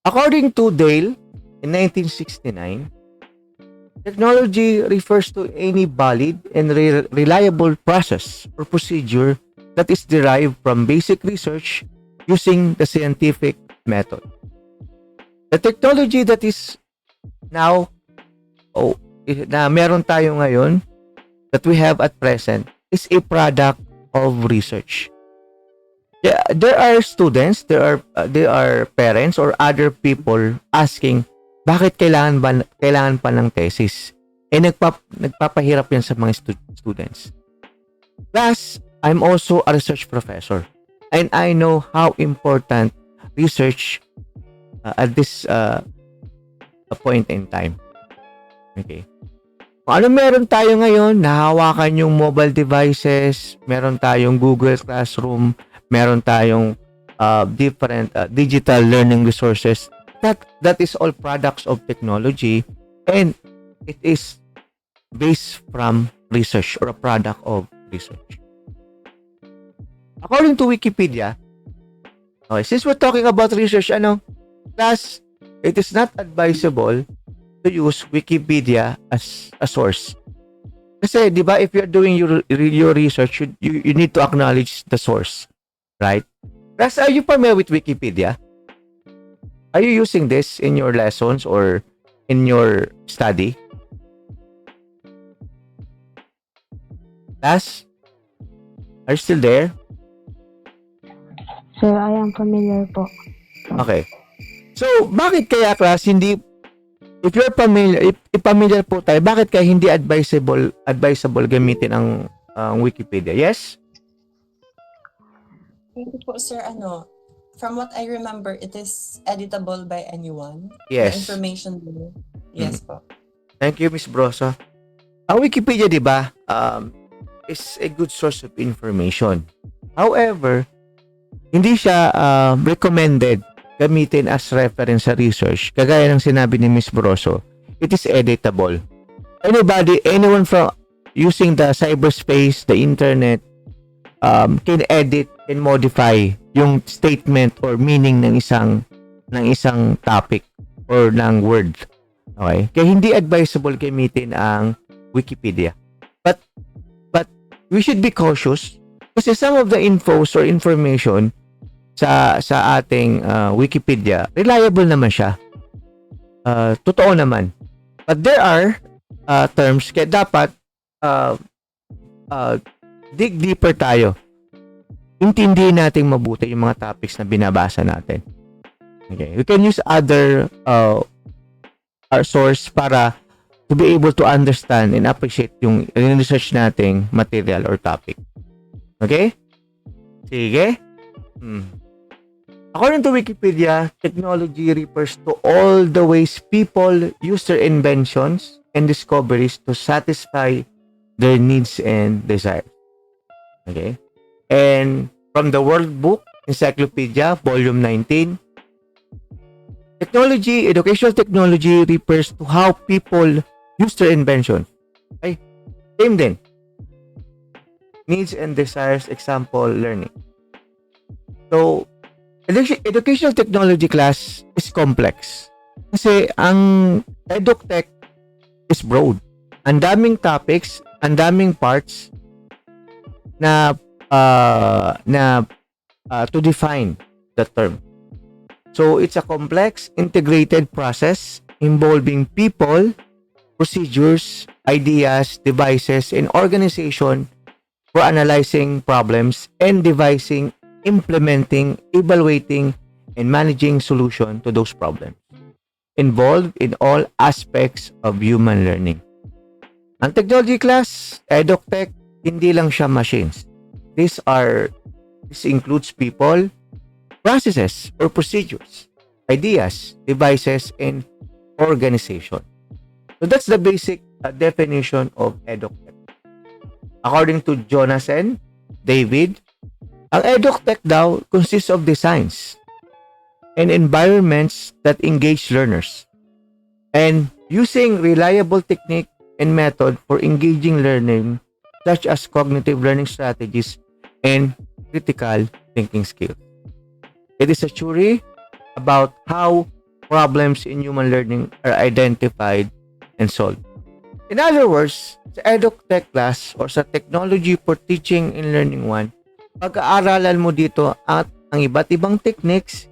B: According to Dale, in 1969, technology refers to any valid and reliable process or procedure that is derived from basic research using the scientific method. The technology that is now, na meron tayo ngayon, that we have at present, is a product of research. There are students, there are parents or other people asking, bakit kailangan pa ng thesis? Nagpapahirap yan sa mga students. Plus, I'm also a research professor, and I know how important research at this point in time. Okay. Kung ano meron tayo ngayon, nahawakan yung mobile devices, meron tayong Google Classroom, meron tayong different digital learning resources. That is all products of technology, and it is based from research or a product of research. According to Wikipedia, since we're talking about research, class, it is not advisable to use Wikipedia as a source. Kasi, di ba, if you're doing your research, you need to acknowledge the source. Right? Plus, are you familiar with Wikipedia? Are you using this in your lessons or in your study? Class? Are you still there?
A: Sir, I am familiar po.
B: Okay. So, bakit kaya class hindi, if you're familiar, if familiar po tayo, bakit kaya hindi advisable gamitin ang Wikipedia? Yes?
K: Thank you po, sir. From what I remember, it is editable by anyone.
B: Yes.
K: The information there. Yes po.
B: Thank you, Miss Brosa. Ang Wikipedia, di ba, is a good source of information. However, hindi siya recommended gamitin as reference sa research. Kagaya ng sinabi ni Miss Broso, it is editable. Anyone from using the cyberspace, the internet, can edit and modify yung statement or meaning ng isang topic or ng word. Okay? Kaya hindi advisable gamitin ang Wikipedia. But we should be cautious kasi some of the infos or information sa ating Wikipedia, reliable naman siya. Totoo naman. But there are terms kaya dapat dig deeper tayo. Intindihin natin mabuti yung mga topics na binabasa natin. Okay. We can use other our source para to be able to understand and appreciate yung research nating material or topic. Okay? Sige. According to Wikipedia, technology refers to all the ways people use their inventions and discoveries to satisfy their needs and desires. Okay? And from the World Book Encyclopedia, Volume 19, educational technology refers to how people use their inventions. Okay? Same din. Needs and desires, example, learning. So, educational technology class is complex. Kasi ang EdUC is broad. Ang daming topics, ang daming parts na to define the term. So, it's a complex, integrated process involving people, procedures, ideas, devices, and organization for analyzing problems and devising, implementing, evaluating, and managing solution to those problems involved in all aspects of human learning. Ang technology class, EdUC, hindi lang siya machines. This includes people, processes or procedures, ideas, devices, and organization. So that's the basic definition of EdUC. According to Jonas and David, ang EdUC daw consists of designs and environments that engage learners and using reliable technique and method for engaging learning such as cognitive learning strategies and critical thinking skills. It is a theory about how problems in human learning are identified and solved. In other words, sa EdUC class or sa Technology for Teaching and Learning 1, pag-aaralan mo dito at ang iba't ibang techniques,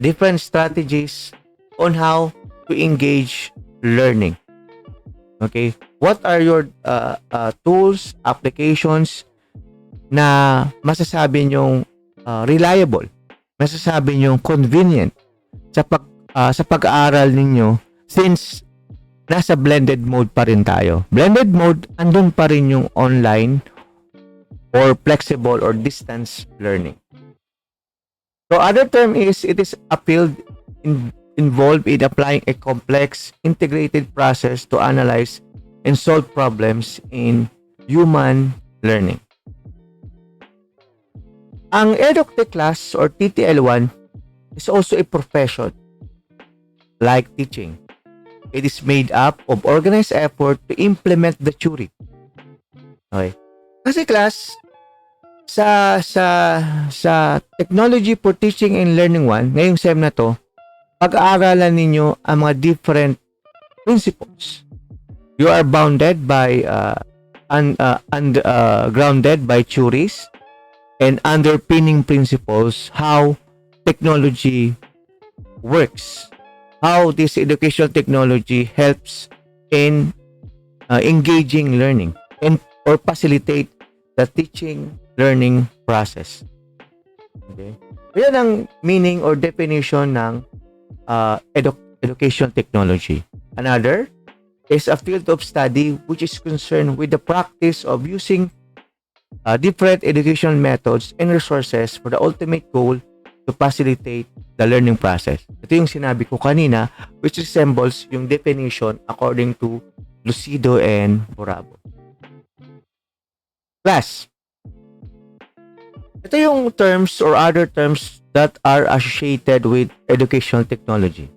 B: different strategies on how to engage learning. Okay? What are your tools, applications na masasabi nyong reliable, masasabi nyong convenient sa pag-aaral ninyo since nasa blended mode pa rin tayo. Blended mode, andun pa rin yung online or flexible or distance learning. So other term is it is a field involved in applying a complex integrated process to analyze and solve problems in human learning. Ang EdUC class or TTL1 is also a profession like teaching. It is made up of organized effort to implement the theory. Okay. Kasi class, sa Technology for Teaching and Learning 1, ngayong SEM na to, pag-aaralan ninyo ang mga different principles. You are bounded by grounded by theories and underpinning principles how technology works, how this educational technology helps in engaging learning and or facilitate the teaching learning process. Okay? Yan ang meaning or definition ng educational technology. Another is a field of study which is concerned with the practice of using different educational methods and resources for the ultimate goal to facilitate the learning process. Ito yung sinabi ko kanina, which resembles yung definition according to Lucido and Borabo. Class. Ito yung terms or other terms that are associated with educational technology.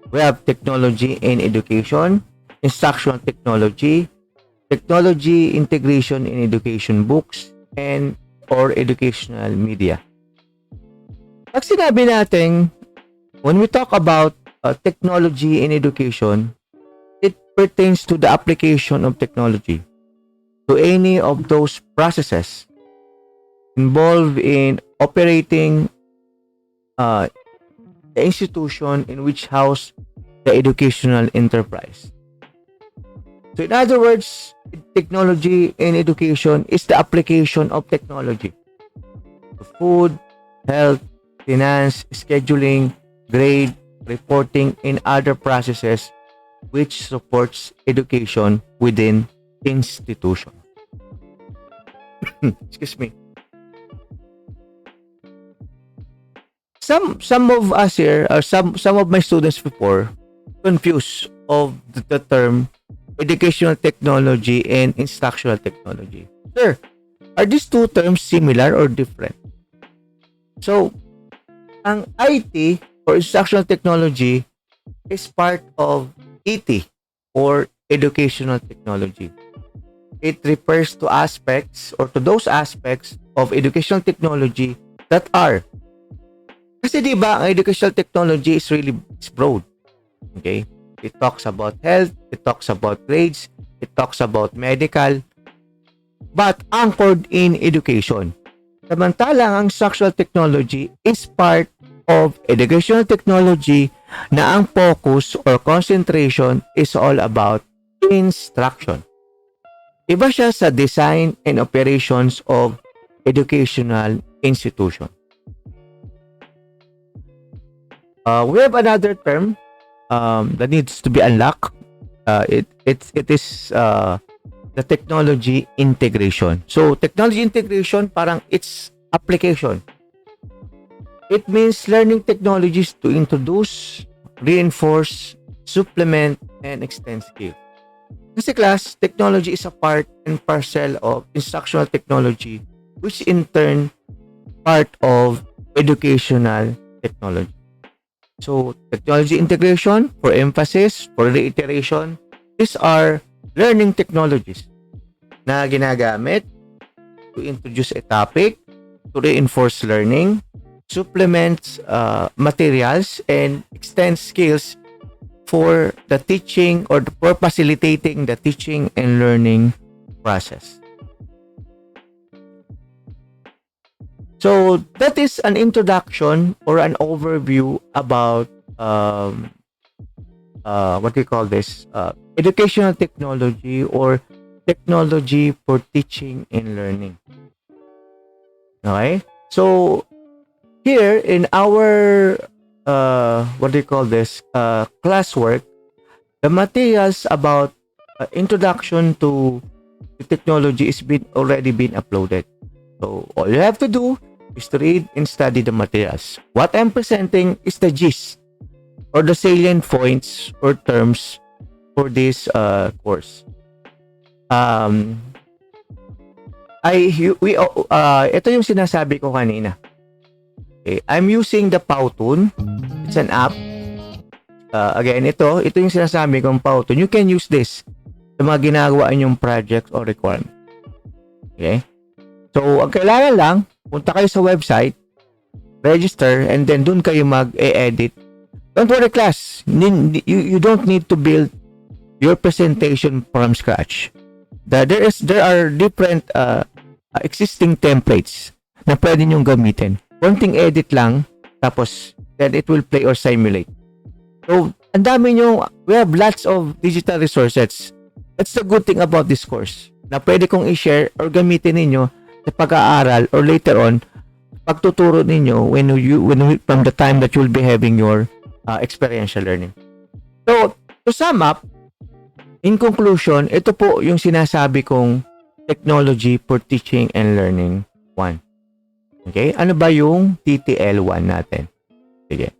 B: We have technology in education, instructional technology, technology integration in education books, and or educational media. Pag sinabi natin, when we talk about technology in education, it pertains to the application of technology to any of those processes involved in operating the institution in which house the educational enterprise. So in other words, technology in education is the application of technology to food, health, finance, scheduling, grade, reporting, and other processes which supports education within institution. Excuse me. Some of us here, or some of my students before, confuse of the term educational technology and instructional technology. Sir, are these two terms similar or different? So, ang IT or instructional technology is part of ET or educational technology. It refers to aspects or to those aspects of educational technology that are, kasi di ba ang educational technology is really broad. Okay? It talks about health, it talks about grades, it talks about medical, but anchored in education. Samantalang ang instructional technology is part of educational technology na ang focus or concentration is all about instruction. Iba siya sa design and operations of educational institution. We have another term that needs to be unlocked. It is the technology integration. So technology integration, parang it's application. It means learning technologies to introduce, reinforce, supplement, and extend skill. Kasi class, technology is a part and parcel of instructional technology, which in turn part of educational technology. So, technology integration, for emphasis, for reiteration, these are learning technologies na ginagamit to introduce a topic, to reinforce learning, supplement materials, and extend skills for the teaching or for facilitating the teaching and learning process. So that is an introduction or an overview about what we call this educational technology or technology for teaching and learning. Okay, so here in our what do you call this classwork, the materials about introduction to the technology is already been uploaded. So all you have to do is to read and study the materials. What I'm presenting is the gist or the salient points or terms for this course. Ito yung sinasabi ko kanina. Okay, I'm using the Powtoon. It's an app. Again, ito yung sinasabi kong Powtoon. You can use this sa mga ginagawa nyong project or requirement. Okay? So, ang kailangan lang, punta kayo sa website, register, and then dun kayo mag-edit. Don't worry, class. You don't need to build your presentation from scratch. There are different existing templates na pwede nyong gamitin. Konting edit lang, tapos then it will play or simulate. So, ang dami nyo, we have lots of digital resources. That's the good thing about this course, na pwede kong i-share or gamitin ninyo sa pag-aaral or later on, pagtuturo ninyo from the time that you'll be having your experiential learning. So, to sum up, in conclusion, ito po yung sinasabi kong technology for teaching and learning 1. Okay? Ano ba yung TTL1 natin? Sige.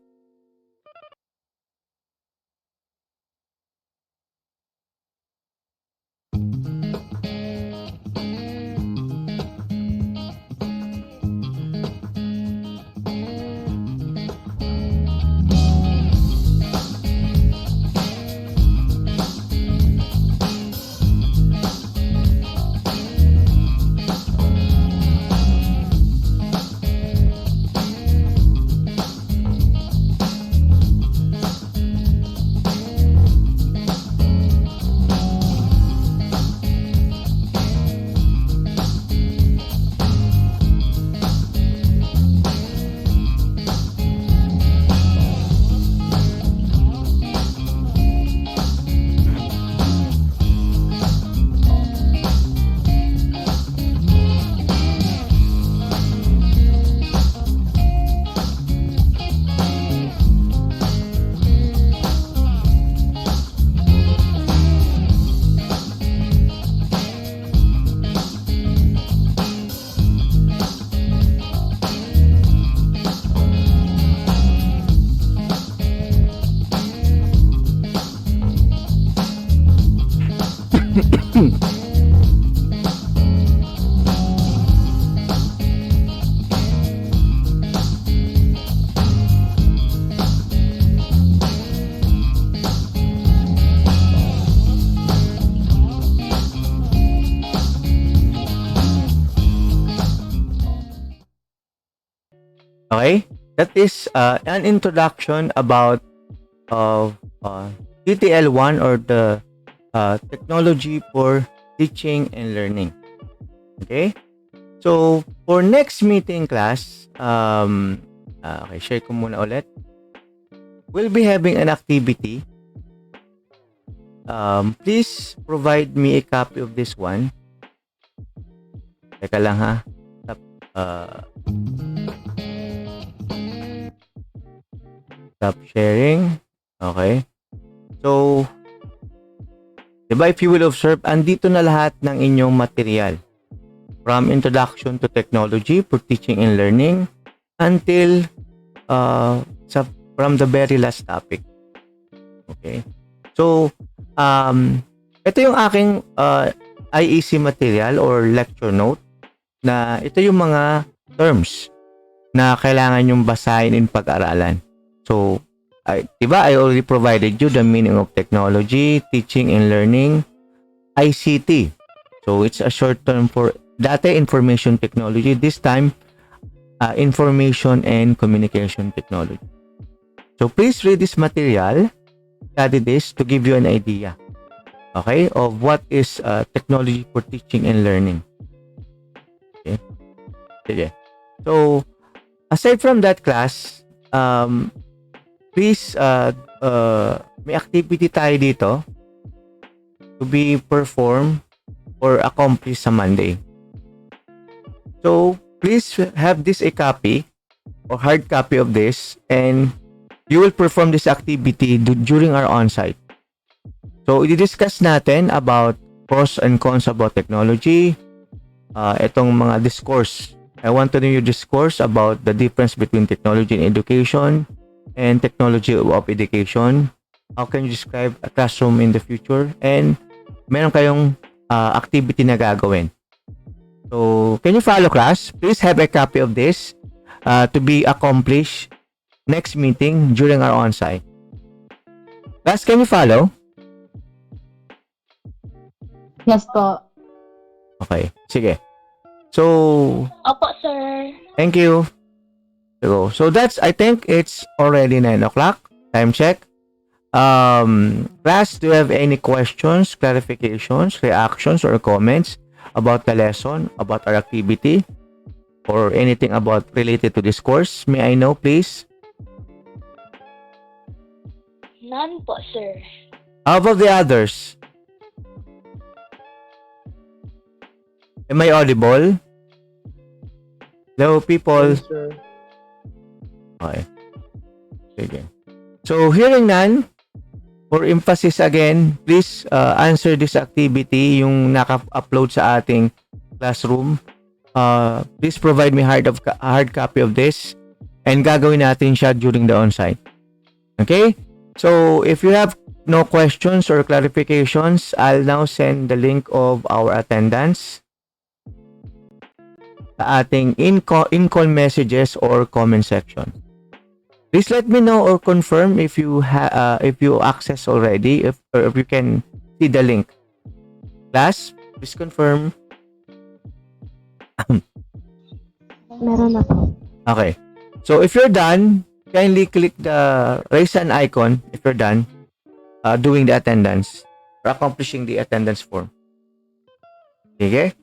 B: Okay? That is an introduction about TTL1 or the technology for teaching and learning. Okay? So, for next meeting class, okay, share ko muna ulit. We'll be having an activity. Please provide me a copy of this one. Teka lang ha. Stop sharing. Okay. So, diba, if you will observe, andito na lahat ng inyong material. From introduction to technology for teaching and learning until from the very last topic. Okay. So, ito yung aking IEC material or lecture note na ito yung mga terms na kailangan yung basahin in pag-aralan. So, diba, I already provided you the meaning of technology, teaching and learning, ICT. So, it's a short term for data information technology. This time, information and communication technology. So, please read this material, study this to give you an idea, okay, of what is technology for teaching and learning. Okay. Okay. So, aside from that class, please, may activity tayo dito to be performed or accomplished sa Monday. So, please have this a copy or hard copy of this and you will perform this activity during our on-site. So, i-discuss natin about pros and cons about technology, itong mga discourse. I want to know your discourse about the difference between technology in education and technology of education. How can you describe a classroom in the future? And meron kayong activity na gagawin. So, can you follow class? Please have a copy of this to be accomplished next meeting during our on-site. Class, can you follow?
G: Yes po.
B: Okay, sige. So,
D: Opo, sir.
B: thank you. So that's, I think it's already 9 o'clock. Time check. Class, do you have any questions, clarifications, reactions, or comments about the lesson, about our activity, or anything about related to this course? May I know, please?
D: None po, sir.
B: How about the others? Am I audible? Hello, people.
C: Yes, sir.
B: Okay. Sige. So, hearing none, for emphasis again, please answer this activity, yung naka-upload sa ating classroom. Please provide me hard copy of this and gagawin natin siya during the on-site. Okay? So, if you have no questions or clarifications, I'll now send the link of our attendance sa ating in-call messages or comment section. Please let me know or confirm if you access already, if you can see the link. Class, please confirm.
A: Meron na po.
B: Okay. So if you're done, kindly click the raise hand icon if you're done doing the attendance or accomplishing the attendance form. Okay? Okay.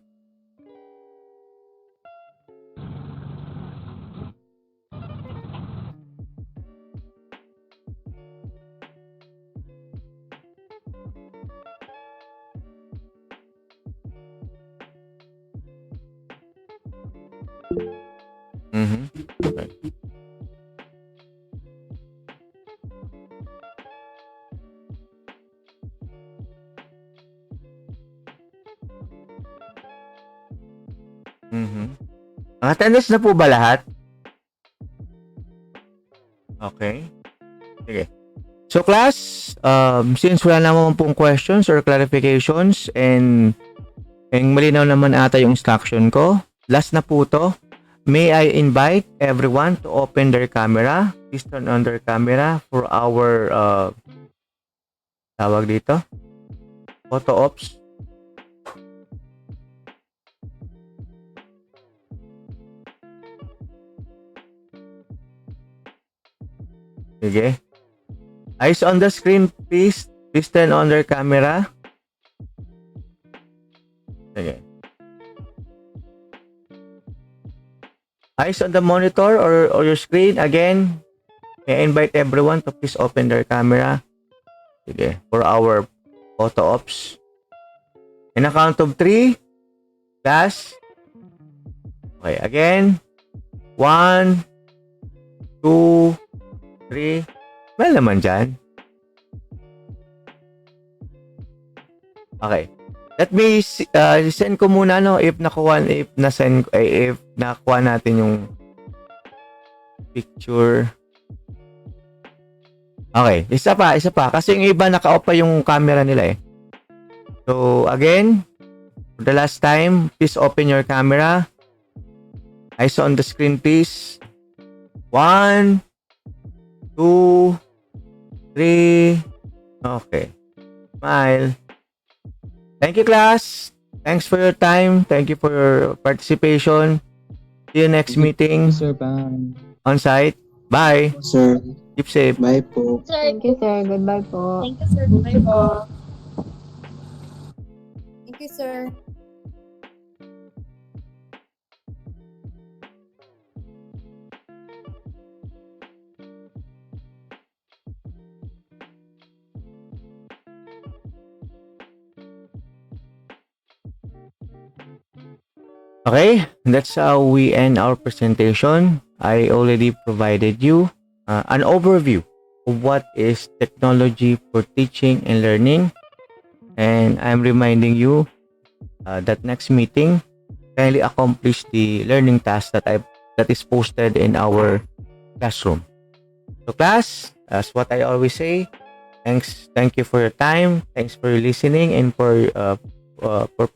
B: Ang attendance na po ba lahat? Okay. Sige. So class, since wala naman pong questions or clarifications and malinaw naman ata yung instruction ko, last na po to. May I invite everyone to open their camera. Please turn on their camera for our tawag dito, photo ops. Sige. Eyes on the screen, please. Please turn on their camera. Sige. Eyes on the monitor or your screen. Again, I invite everyone to please open their camera. Sige. For our photo ops. In a count of 3. Class. Okay, again. 1, 2, 3. Well naman dyan. Okay. Let me send ko muna if nakuha natin yung picture. Okay, isa pa kasi yung iba naka-off pa yung camera nila eh. So again, for the last time, please open your camera. Eyes on the screen, please. 1, 2, 3. Okay. Smile. Thank you, class. Thanks for your time. Thank you for your participation. See you next meeting.
E: Sir, bye.
B: On site. Bye.
E: Sir,
B: Keep safe.
E: bye po.
J: Sir,
G: Thank you, sir. Goodbye po.
J: thank you, sir. Bye po. Thank you, sir.
B: Okay, that's how we end our presentation. I already provided you an overview of what is technology for teaching and learning. And I'm reminding you that next meeting, kindly accomplish the learning task that is posted in our classroom. So class, as what I always say, thank you for your time, thanks for listening and for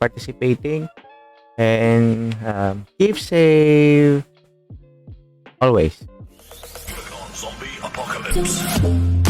B: participating. And keep safe always.
L: Zombie apocalypse.